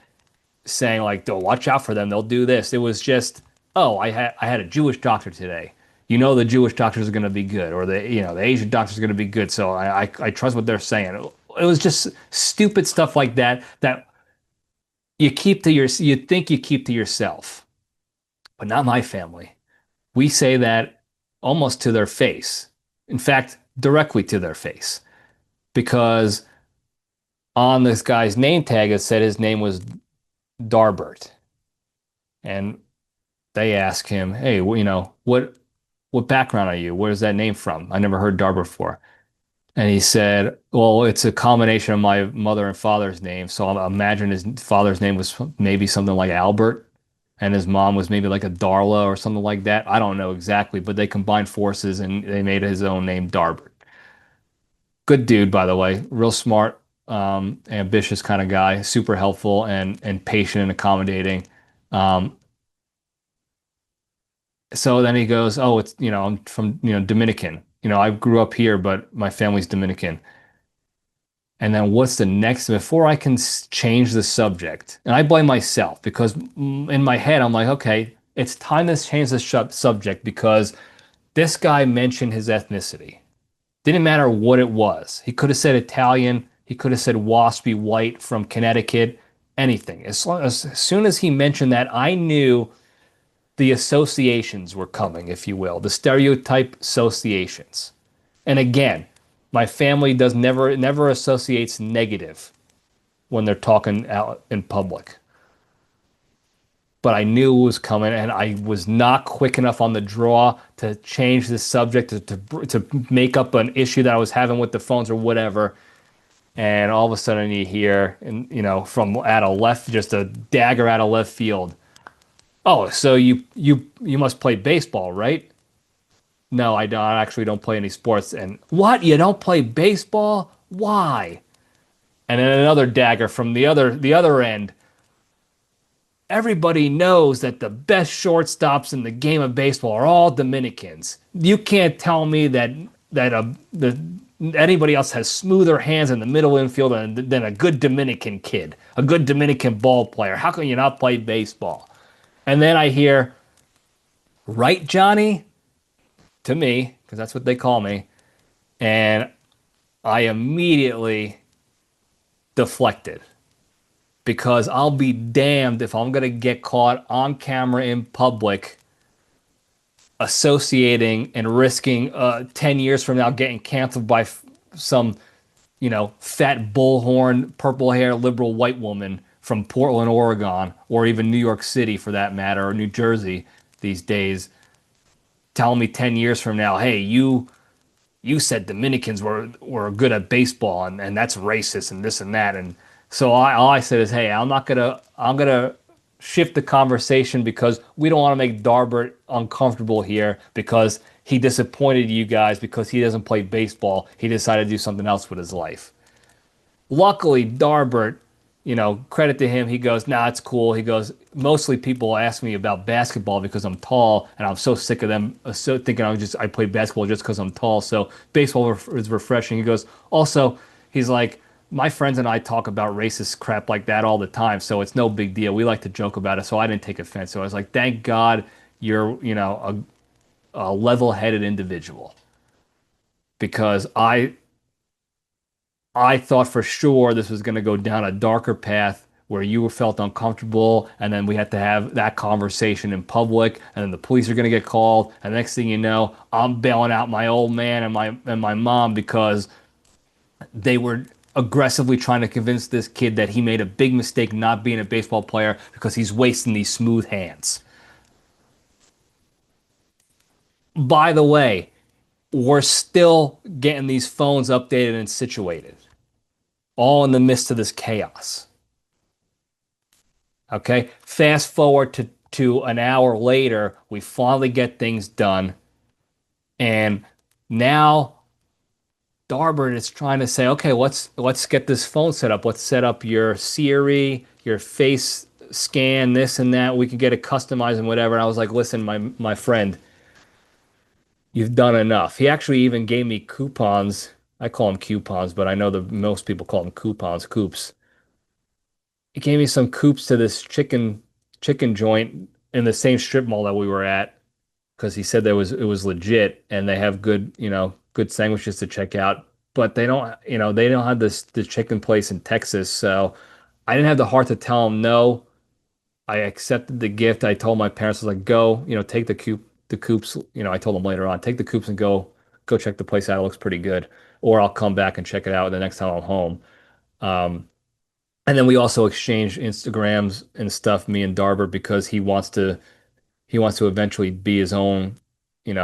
S1: saying like, "Don't watch out for them. They'll do this." It was just, "Oh, I had a Jewish doctor today. You know the Jewish doctors are going to be good, or the Asian doctors are going to be good. So I trust what they're saying." It was just stupid stuff like that that you think you keep to yourself, but not my family. We say that almost to their face. In fact, directly to their face, because on this guy's name tag it said his name was Darbert, and they ask him, "Hey, what background are you? Where's that name from? I never heard Darbert before." And he said, "Well, it's a combination of my mother and father's name. So I imagine his father's name was maybe something like Albert, and his mom was maybe like a Darla or something like that. I don't know exactly, but they combined forces and they made his own name Darbert." Good dude, by the way, real smart, ambitious kind of guy, super helpful and patient and accommodating. Um, so then he goes, "Oh, I'm from, Dominican. I grew up here, but my family's Dominican." And then what's the next? Before I can change the subject, and I blame myself because in my head, I'm like, okay, it's time to change the subject because this guy mentioned his ethnicity. Didn't matter what it was. He could have said Italian. He could have said waspy white from Connecticut, anything. As soon as he mentioned that, I knew the associations were coming, if you will, the stereotype associations. And again, my family does never associates negative when they're talking out in public. But I knew it was coming, and I was not quick enough on the draw to change the subject to make up an issue that I was having with the phones or whatever. And all of a sudden, you hear, and from out of left, just a dagger out of left field. "Oh, so you must play baseball, right?" "No, I don't. I actually don't play any sports." "And what? You don't play baseball? Why?" And then another dagger from the other end. "Everybody knows that the best shortstops in the game of baseball are all Dominicans. You can't tell me that anybody else has smoother hands in the middle infield than a good Dominican kid, a good Dominican ball player. How can you not play baseball?" And then I hear, "Right, Johnny?" to me, because that's what they call me. And I immediately deflected because I'll be damned if I'm going to get caught on camera in public associating and risking 10 years from now getting canceled by some, fat bullhorn, purple hair, liberal white woman from Portland, Oregon, or even New York City for that matter, or New Jersey these days, telling me 10 years from now, "Hey, you said Dominicans were good at baseball and that's racist and this and that." And so all I said is, "Hey, I'm gonna shift the conversation because we don't want to make Darbert uncomfortable here because he disappointed you guys because he doesn't play baseball. He decided to do something else with his life." Luckily, Darbert, credit to him, he goes, "Nah, it's cool." He goes, "Mostly people ask me about basketball because I'm tall, and I'm so sick of them so thinking I play basketball just because I'm tall. So baseball is refreshing." He goes, "Also, he's like, my friends and I talk about racist crap like that all the time, so it's no big deal. We like to joke about it, so I didn't take offense." So I was like, thank God you're, a level-headed individual because I thought for sure this was going to go down a darker path where you felt uncomfortable, and then we had to have that conversation in public, and then the police are going to get called, and next thing you know, I'm bailing out my old man and my mom because they were aggressively trying to convince this kid that he made a big mistake not being a baseball player because he's wasting these smooth hands. By the way, we're still getting these phones updated and situated, all in the midst of this chaos. Okay. Fast forward to an hour later, we finally get things done. And now Darbert is trying to say, okay, let's get this phone set up. Let's set up your Siri, your face scan, this and that. We can get it customized and whatever. And I was like, listen, my friend, you've done enough. He actually even gave me coupons. I call them coupons, but I know that most people call them coupons, coops. He gave me some coops to this chicken joint in the same strip mall that we were at because he said it was legit and they have good, good sandwiches to check out. But they don't have this chicken place in Texas. So I didn't have the heart to tell him no. I accepted the gift. I told my parents, I was like, go, take the coops. I told them later on, take the coops and go check the place out. It looks pretty good. Or I'll come back and check it out the next time I'm home. Um, and then we also exchanged Instagrams and stuff, me and Darber, because he wants to eventually be his own, be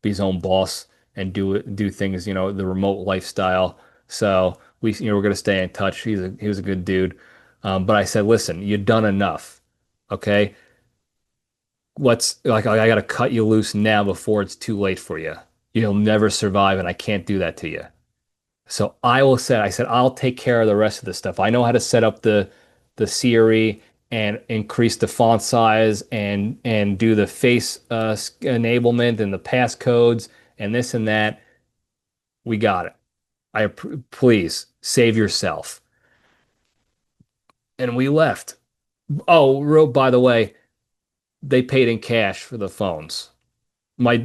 S1: his own boss and do things, the remote lifestyle. So we're gonna stay in touch. He was a good dude. But I said, listen, you've done enough. Okay. I gotta cut you loose now before it's too late for you. You'll never survive, and I can't do that to you. So I said, I'll take care of the rest of the stuff. I know how to set up the Siri and increase the font size and do the face enablement and the passcodes and this and that. We got it. Please save yourself. And we left. Oh, by the way, they paid in cash for the phones. My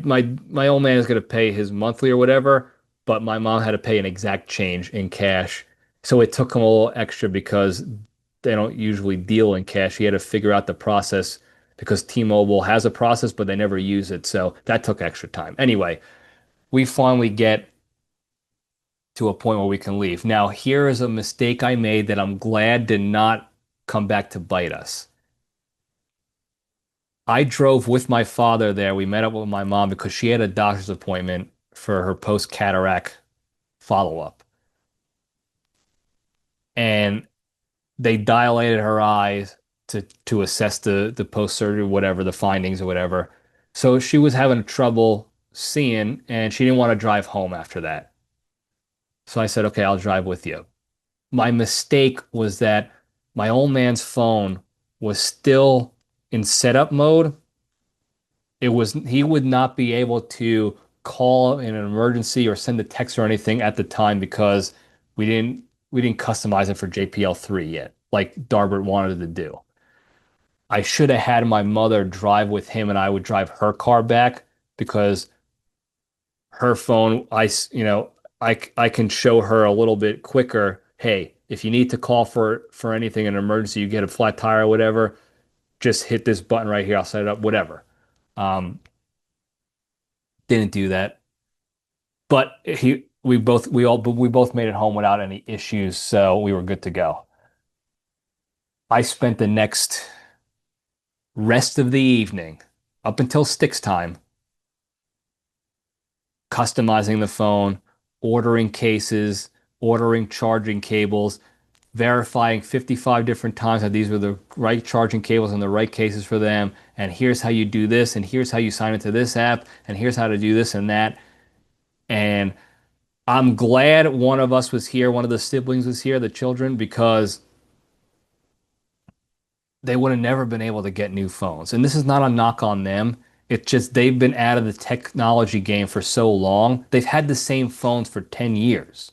S1: old man is going to pay his monthly or whatever, but my mom had to pay an exact change in cash. So it took him a little extra because they don't usually deal in cash. He had to figure out the process because T-Mobile has a process, but they never use it. So that took extra time. Anyway, we finally get to a point where we can leave. Now, here is a mistake I made that I'm glad did not come back to bite us. I drove with my father there. We met up with my mom because she had a doctor's appointment for her post-cataract follow-up. And they dilated her eyes to assess the post-surgery, whatever, the findings or whatever. So she was having trouble seeing, and she didn't want to drive home after that. So I said, okay, I'll drive with you. My mistake was that my old man's phone was still in setup mode. He would not be able to call in an emergency or send a text or anything at the time because we didn't customize it for JPL3 yet, like Darbert wanted to do. I should have had my mother drive with him and I would drive her car back because her phone, I can show her a little bit quicker. Hey, if you need to call for anything, an emergency, you get a flat tire or whatever, just hit this button right here. I'll set it up, whatever. Um, didn't do that, but we both made it home without any issues, so we were good to go. I spent the next rest of the evening up until sticks time customizing the phone, ordering cases, ordering charging cables, verifying 55 different times that these were the right charging cables and the right cases for them. And here's how you do this, and here's how you sign into this app, and here's how to do this and that. And I'm glad one of us was here, one of the siblings was here, the children, because they would have never been able to get new phones. And this is not a knock on them. It's just they've been out of the technology game for so long. They've had the same phones for 10 years.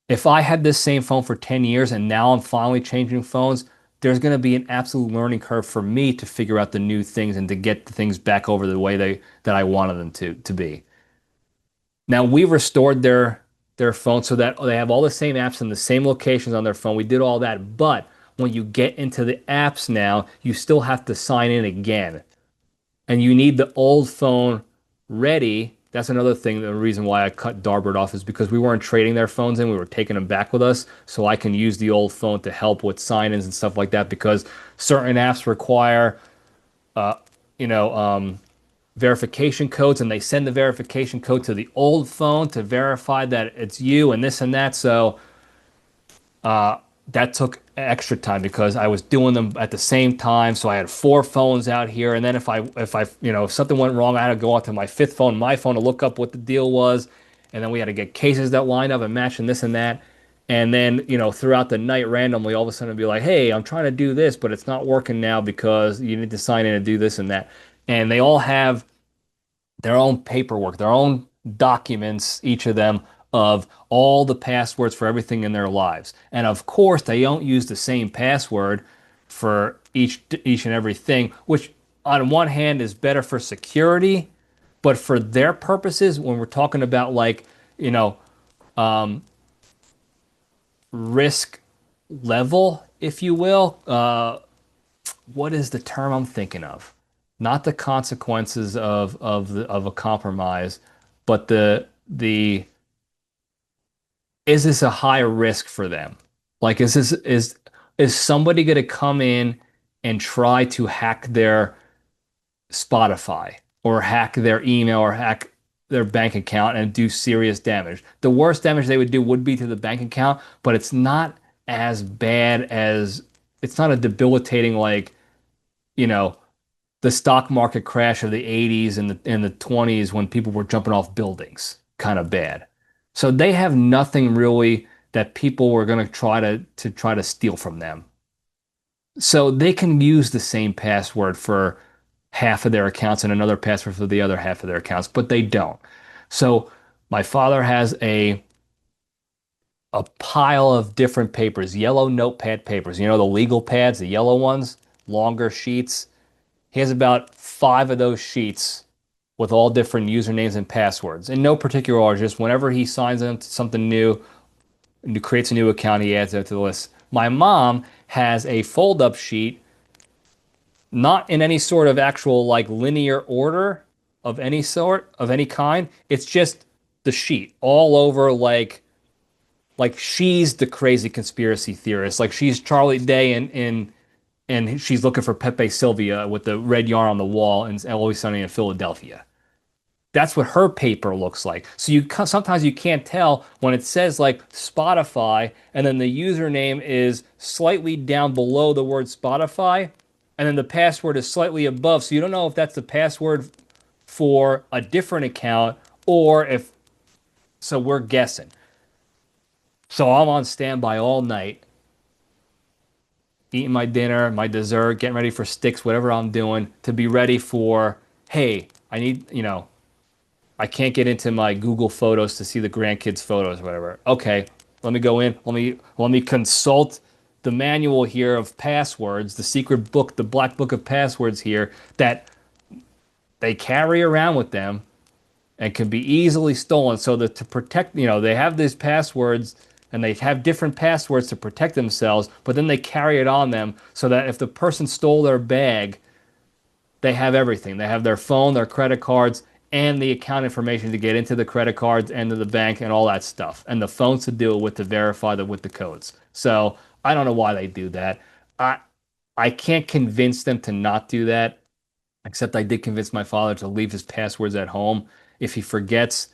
S1: If I had this same phone for 10 years and now I'm finally changing phones, there's going to be an absolute learning curve for me to figure out the new things and to get the things back over the way that I wanted them to be. Now we restored their phone so that they have all the same apps in the same locations on their phone. We did all that, but when you get into the apps now, you still have to sign in again. And you need the old phone ready. That's another thing. The reason why I cut Darbert off is because we weren't trading their phones in. We were taking them back with us. So I can use the old phone to help with sign-ins and stuff like that because certain apps require, uh, you know, um, verification codes, and they send the verification code to the old phone to verify that it's you and this and that. So that took extra time because I was doing them at the same time. So I had four phones out here, and then if something went wrong, I had to go onto my fifth phone, my phone, to look up what the deal was, and then we had to get cases that lined up and match and this and that. And then, throughout the night, randomly, all of a sudden, it'd be like, hey, I'm trying to do this, but it's not working now because you need to sign in and do this and that. And they all have their own paperwork, their own documents, each of them, of all the passwords for everything in their lives. And of course, they don't use the same password for each and everything, which on one hand is better for security, but for their purposes, when we're talking about like, you know, risk level, if you will, what is the term I'm thinking of? Not the consequences of a compromise, but the is this a high risk for them? Like, is somebody going to come in and try to hack their Spotify or hack their email or hack their bank account and do serious damage? The worst damage they would do would be to the bank account, but it's not as bad as it's not a debilitating like, you know, the stock market crash of the 80s and the 20s when people were jumping off buildings kind of bad. So they have nothing really that people were going to try to steal from them. So they can use the same password for half of their accounts and another password for the other half of their accounts, but they don't. So my father has a pile of different papers, yellow notepad papers, the legal pads, the yellow ones, longer sheets. He has about five of those sheets with all different usernames and passwords in no particular order. Just whenever he signs into something new and creates a new account, he adds it to the list. My mom has a fold-up sheet, not in any sort of actual like linear order of any sort, of any kind. It's just the sheet all over like she's the crazy conspiracy theorist. Like she's Charlie Day and she's looking for Pepe Sylvia with the red yarn on the wall and Always Sunny in Philadelphia. That's what her paper looks like. So sometimes you can't tell when it says like Spotify and then the username is slightly down below the word Spotify and then the password is slightly above. So you don't know if that's the password for a different account or if so we're guessing. So I'm on standby all night, eating my dinner, my dessert, getting ready for sticks, whatever I'm doing, to be ready for, hey, I need, I can't get into my Google Photos to see the grandkids' photos, or whatever. Okay, let me go in. Let me consult the manual here of passwords, the secret book, the black book of passwords here that they carry around with them and can be easily stolen. So that to protect, they have these passwords and they have different passwords to protect themselves, but then they carry it on them so that if the person stole their bag, they have everything. They have their phone, their credit cards, and the account information to get into the credit cards and to the bank and all that stuff. And the phones to do it with to verify with the codes. So I don't know why they do that. I I can't convince them to not do that, except I did convince my father to leave his passwords at home. If he forgets,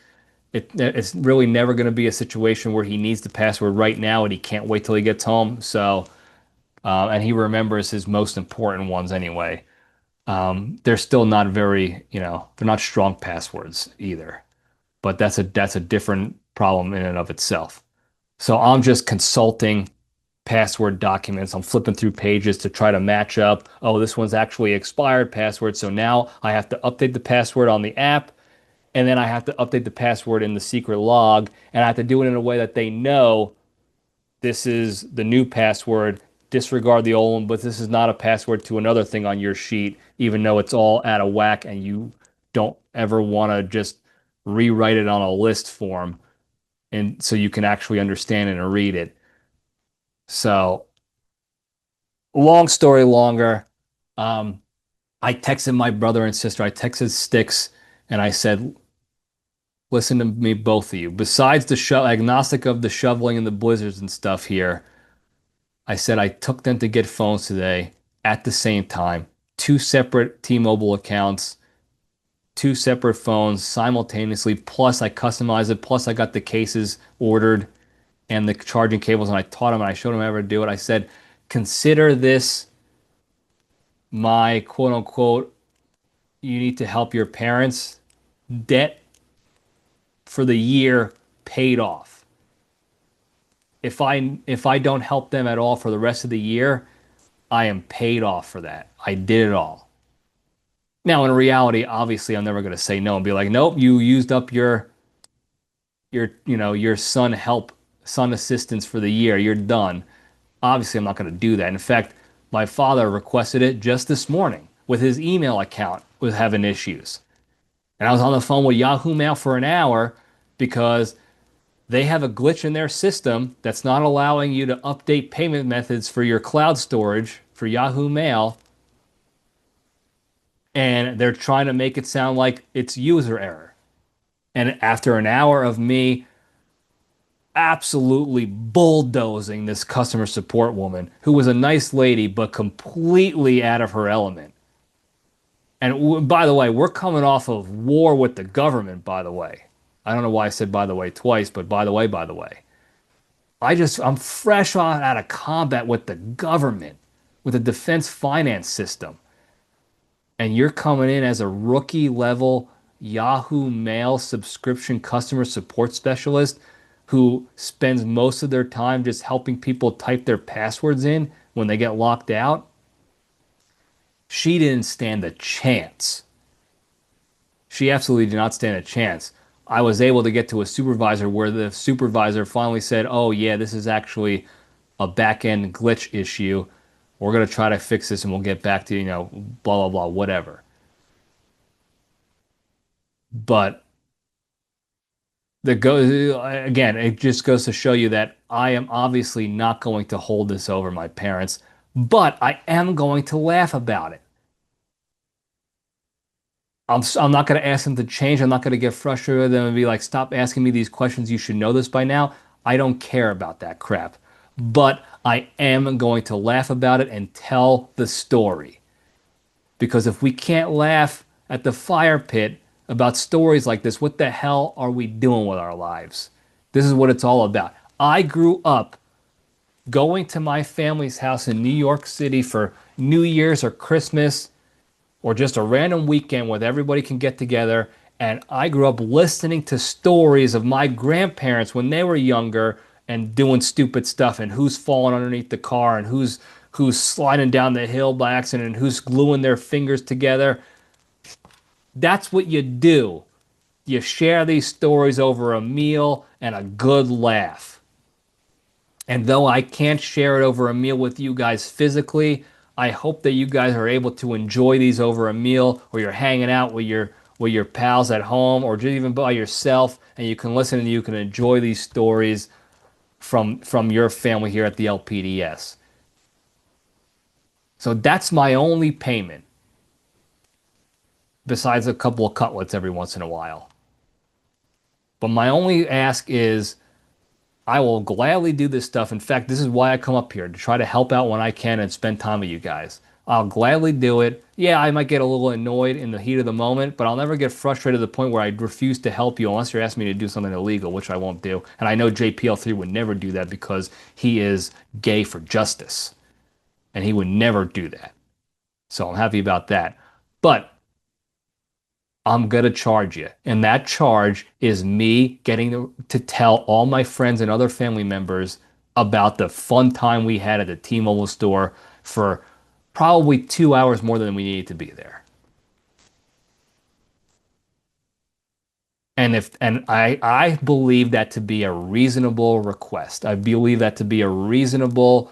S1: it's really never going to be a situation where he needs the password right now and he can't wait till he gets home. So, and he remembers his most important ones anyway. They're still not very, they're not strong passwords either. But that's a different problem in and of itself. So I'm just consulting password documents. I'm flipping through pages to try to match up. Oh, this one's actually expired password. So now I have to update the password on the app, and then I have to update the password in the secret log, and I have to do it in a way that they know this is the new password. Disregard the old one, but this is not a password to another thing on your sheet, even though it's all out of whack and you don't ever want to just rewrite it on a list form and so you can actually understand it and read it. So, long story longer, um, I texted my brother and sister. I texted Sticks and I said, listen to me, both of you. Besides the agnostic of the shoveling and the blizzards and stuff here, I said I took them to get phones today at the same time, two separate T-Mobile accounts, two separate phones simultaneously. Plus, I customized it. Plus, I got the cases ordered and the charging cables, and I taught him and I showed him how to do it. I said, consider this my quote unquote, you need to help your parents debt for the year paid off. If I don't help them at all for the rest of the year, I am paid off for that. I did it all. Now, in reality, obviously, I'm never going to say no and be like, nope, you used up your son assistance for the year. You're done. Obviously, I'm not going to do that. In fact, my father requested it just this morning with his email account was having issues. And I was on the phone with Yahoo Mail for an hour because they have a glitch in their system that's not allowing you to update payment methods for your cloud storage for Yahoo Mail. And they're trying to make it sound like it's user error. And after an hour of me absolutely bulldozing this customer support woman, who was a nice lady, but completely out of her element. And by the way, we're coming off of war with the government, by the way. I don't know why I said by the way twice, but by the way, by the way. I'm fresh out of combat with the government, with the defense finance system. And you're coming in as a rookie level Yahoo Mail subscription customer support specialist who spends most of their time just helping people type their passwords in when they get locked out. She didn't stand a chance. She absolutely did not stand a chance. I was able to get to a supervisor where the supervisor finally said, oh, yeah, this is actually a back-end glitch issue. We're going to try to fix this and we'll get back to, blah, blah, blah, whatever. But again, it just goes to show you that I am obviously not going to hold this over my parents, but I am going to laugh about it. I'm not going to ask them to change. I'm not going to get frustrated with them and be like, stop asking me these questions. You should know this by now. I don't care about that crap. But I am going to laugh about it and tell the story. Because if we can't laugh at the fire pit about stories like this, what the hell are we doing with our lives? This is what it's all about. I grew up going to my family's house in New York City for New Year's or Christmas or just a random weekend where everybody can get together. And I grew up listening to stories of my grandparents when they were younger and doing stupid stuff and who's falling underneath the car and who's sliding down the hill by accident and who's gluing their fingers together. That's what you do. You share these stories over a meal and a good laugh. And though I can't share it over a meal with you guys physically, I hope that you guys are able to enjoy these over a meal, or you're hanging out with your pals at home, or just even by yourself, and you can listen and you can enjoy these stories from your family here at the LPDS. So that's my only payment, besides a couple of cutlets every once in a while. But my only ask is, I will gladly do this stuff. In fact, this is why I come up here, to try to help out when I can and spend time with you guys. I'll gladly do it. Yeah, I might get a little annoyed in the heat of the moment, but I'll never get frustrated to the point where I refuse to help you unless you're asking me to do something illegal, which I won't do. And I know JPL3 would never do that because he is gay for justice. And he would never do that. So I'm happy about that. But I'm going to charge you. And that charge is me getting to tell all my friends and other family members about the fun time we had at the T-Mobile store for probably 2 hours more than we needed to be there. And I believe that to be a reasonable request. I believe that to be a reasonable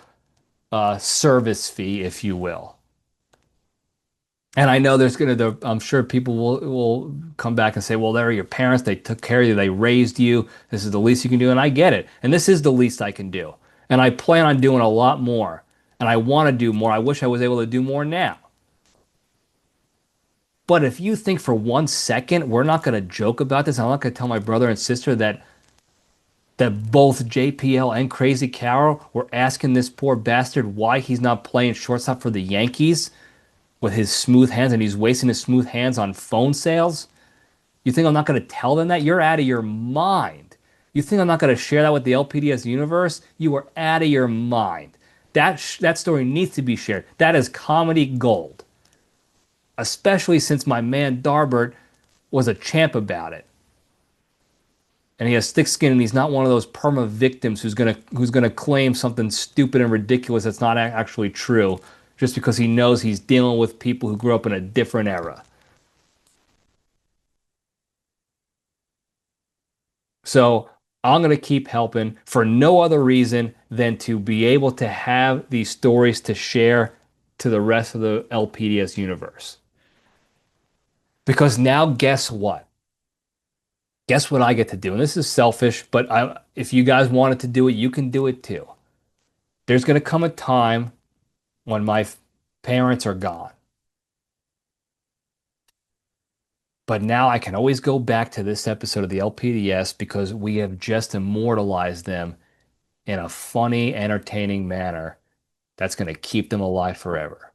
S1: service fee, if you will. And I know I'm sure people will come back and say, well, they're your parents. They took care of you. They raised you. This is the least you can do. And I get it. And this is the least I can do. And I plan on doing a lot more. And I want to do more. I wish I was able to do more now. But if you think for 1 second we're not going to joke about this, I'm not going to tell my brother and sister that both JPL and Crazy Carol were asking this poor bastard why he's not playing shortstop for the Yankees with his smooth hands, and he's wasting his smooth hands on phone sales. You think I'm not going to tell them that? You're out of your mind. You think I'm not going to share that with the LPDS universe? You are out of your mind. That story needs to be shared. That is comedy gold, especially since my man Darbert was a champ about it. And he has thick skin, and he's not one of those perma victims who's gonna claim something stupid and ridiculous that's not actually true, just because he knows he's dealing with people who grew up in a different era. So I'm gonna keep helping for no other reason than to be able to have these stories to share to the rest of the LPDS universe. Because now, guess what? Guess what I get to do? And this is selfish, but if you guys wanted to do it, you can do it too. There's going to come a time when my parents are gone. But now I can always go back to this episode of the LPDS because we have just immortalized them in a funny, entertaining manner that's going to keep them alive forever.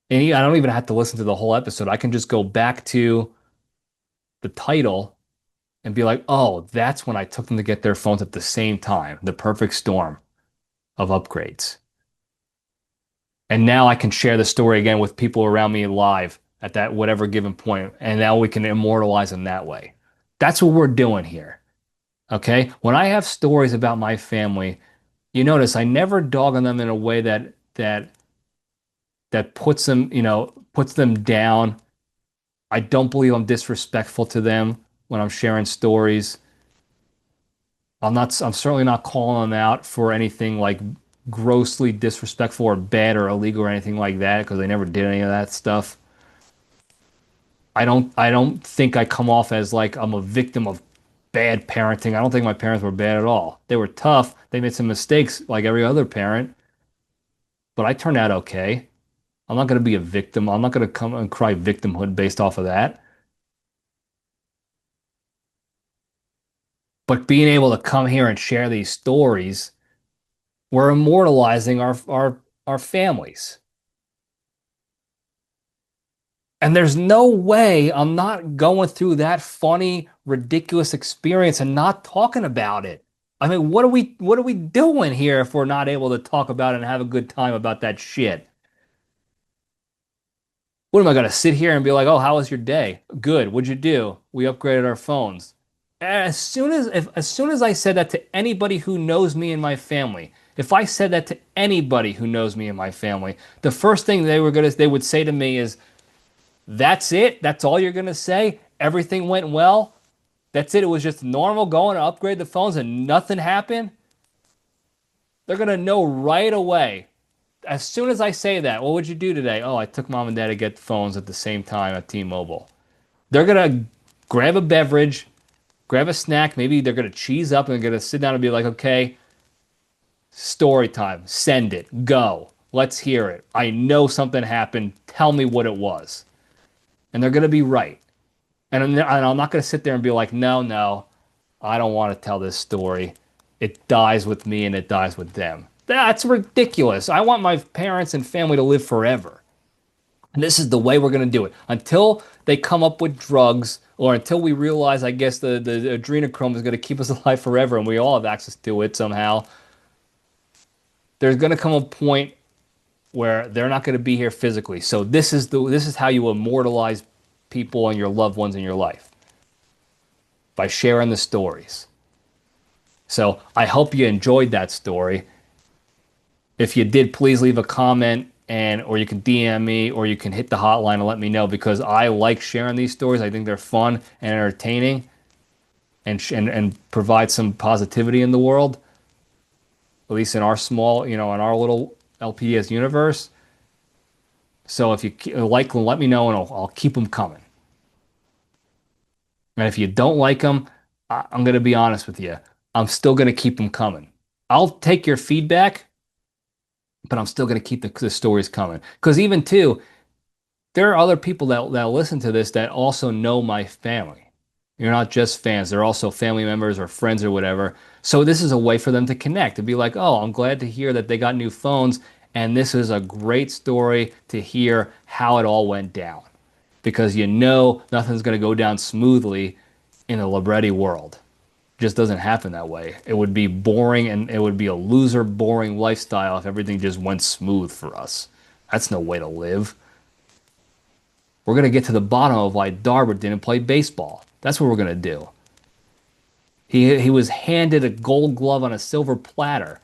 S1: And I don't even have to listen to the whole episode. I can just go back to the title and be like, oh, that's when I took them to get their phones at the same time, the perfect storm of upgrades. And now I can share the story again with people around me live at that whatever given point, and now we can immortalize them that way. That's what we're doing here. Okay? When I have stories about my family, you notice I never dog on them in a way that puts them down. I don't believe I'm disrespectful to them when I'm sharing stories. I'm certainly not calling them out for anything like grossly disrespectful or bad or illegal or anything like that because they never did any of that stuff. I don't think I come off as like I'm a victim of bad parenting. I don't think my parents were bad at all. They were tough. They made some mistakes like every other parent, but I turned out okay. I'm not going to be a victim. I'm not going to come and cry victimhood based off of that. But being able to come here and share these stories, we're immortalizing our families. And there's no way I'm not going through that funny, ridiculous experience and not talking about it. I mean, what are we doing here if we're not able to talk about it and have a good time about that shit? What am I gonna sit here and be like, "Oh, how was your day?" Good. What'd you do? We upgraded our phones. As soon as I said that to anybody who knows me and my family, if I said that to anybody who knows me and my family, the first thing they would say to me is, "That's it? That's all you're gonna say? Everything went well? That's it? It was just normal going to upgrade the phones and nothing happened?" They're gonna know right away. As soon as I say that, what would you do today? Oh, I took mom and dad to get phones at the same time at T-Mobile. They're gonna grab a beverage, grab a snack. Maybe they're gonna cheese up and they're gonna sit down and be like, okay, story time. Send it. Go. Let's hear it. I know something happened. Tell me what it was. And they're gonna be right. And I'm not gonna sit there and be like, no, no, I don't want to tell this story. It dies with me and it dies with them. That's ridiculous. I want my parents and family to live forever. And this is the way we're going to do it. Until they come up with drugs or until we realize, I guess, the adrenochrome is going to keep us alive forever and we all have access to it somehow, there's going to come a point where they're not going to be here physically. So this is how you immortalize people and your loved ones in your life, by sharing the stories. So I hope you enjoyed that story. If you did, please leave a comment or you can DM me or you can hit the hotline and let me know because I like sharing these stories. I think they're fun and entertaining and provide some positivity in the world, at least in our small, in our little LPDS universe. So if you like them, let me know and I'll keep them coming. And if you don't like them, I'm going to be honest with you. I'm still going to keep them coming. I'll take your feedback, but I'm still going to keep the stories coming. Because even too, there are other people that listen to this that also know my family. You're not just fans. They're also family members or friends or whatever. So this is a way for them to connect and be like, oh, I'm glad to hear that they got new phones. And this is a great story to hear how it all went down. because you know nothing's going to go down smoothly in the Libretti world. It just doesn't happen that way. It would be boring and it would be a loser, boring lifestyle if everything just went smooth for us. That's no way to live. We're going to get to the bottom of why Darwood didn't play baseball. That's what we're going to do. He was handed a gold glove on a silver platter.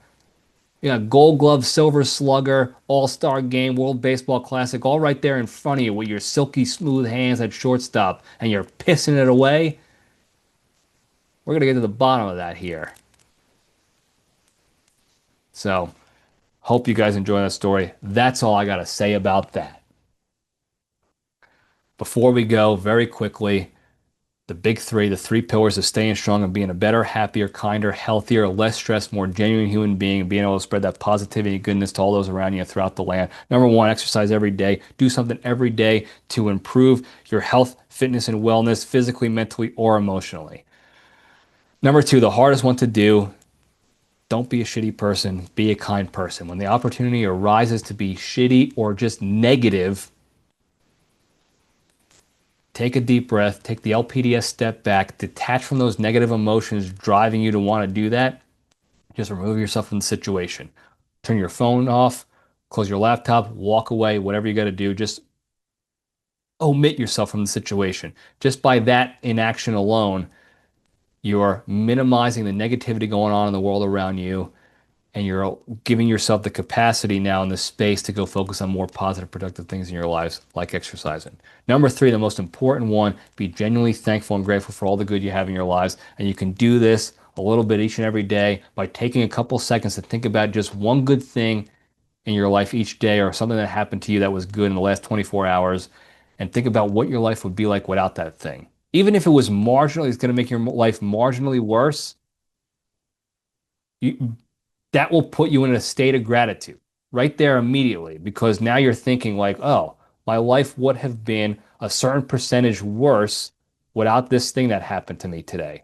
S1: You got gold glove, silver slugger, all-star game, World Baseball Classic, all right there in front of you with your silky smooth hands at shortstop, and you're pissing it away. We're going to get to the bottom of that here. So, hope you guys enjoy that story. That's all I got to say about that. Before we go, very quickly, the big three, the three pillars of staying strong and being a better, happier, kinder, healthier, less stressed, more genuine human being, and being able to spread that positivity and goodness to all those around you throughout the land. Number one, exercise every day. Do something every day to improve your health, fitness, and wellness, physically, mentally, or emotionally. Number two, the hardest one to do, don't be a shitty person, be a kind person. When the opportunity arises to be shitty or just negative, take a deep breath, take the LPDS step back, detach from those negative emotions driving you to want to do that. Just remove yourself from the situation. Turn your phone off, close your laptop, walk away, whatever you got to do. Just omit yourself from the situation. Just by that inaction alone, you're minimizing the negativity going on in the world around you, and you're giving yourself the capacity now and the space to go focus on more positive, productive things in your lives, like exercising. Number three, the most important one, be genuinely thankful and grateful for all the good you have in your lives. And you can do this a little bit each and every day by taking a couple seconds to think about just one good thing in your life each day, or something that happened to you that was good in the last 24 hours, and think about what your life would be like without that thing. Even if it was marginally, it's going to make your life marginally worse, that will put you in a state of gratitude right there immediately, because now you're thinking like, oh, my life would have been a certain percentage worse without this thing that happened to me today.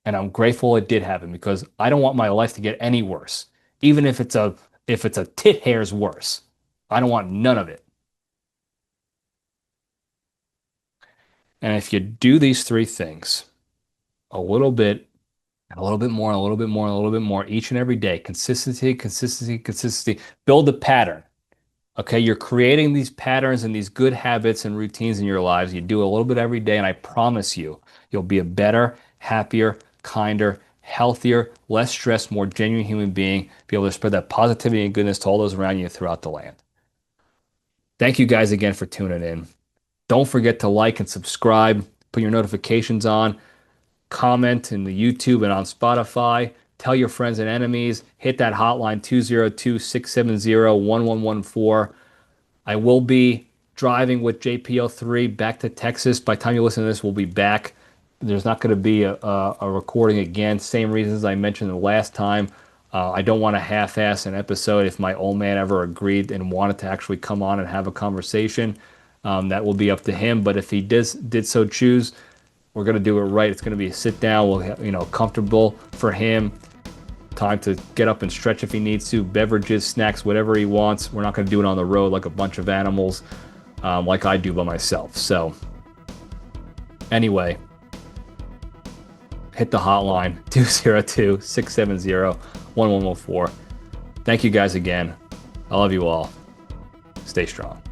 S1: And I'm grateful it did happen, because I don't want my life to get any worse. Even if it's a tit hair's worse. I don't want none of it. And if you do these three things a little bit, and a little bit more, and a little bit more, and a little bit more each and every day, consistency, consistency, consistency, build a pattern. Okay, you're creating these patterns and these good habits and routines in your lives. You do a little bit every day, and I promise you, you'll be a better, happier, kinder, healthier, less stressed, more genuine human being, be able to spread that positivity and goodness to all those around you throughout the land. Thank you guys again for tuning in. Don't forget to like and subscribe, put your notifications on, comment in the YouTube and on Spotify. Tell your friends and enemies. Hit that hotline 202-670-1114. I will be driving with JPO3 back to Texas. By the time you listen to this, we'll be back. There's not going to be a recording again. Same reasons I mentioned the last time. I don't want to half-ass an episode. If my old man ever agreed and wanted to actually come on and have a conversation, that will be up to him. But if he did so choose, we're going to do it right. It's going to be a sit down. We'll have, comfortable for him. Time to get up and stretch if he needs to. Beverages, snacks, whatever he wants. We're not going to do it on the road like a bunch of animals, like I do by myself. So, anyway, hit the hotline 202-670-1114. Thank you guys again. I love you all. Stay strong.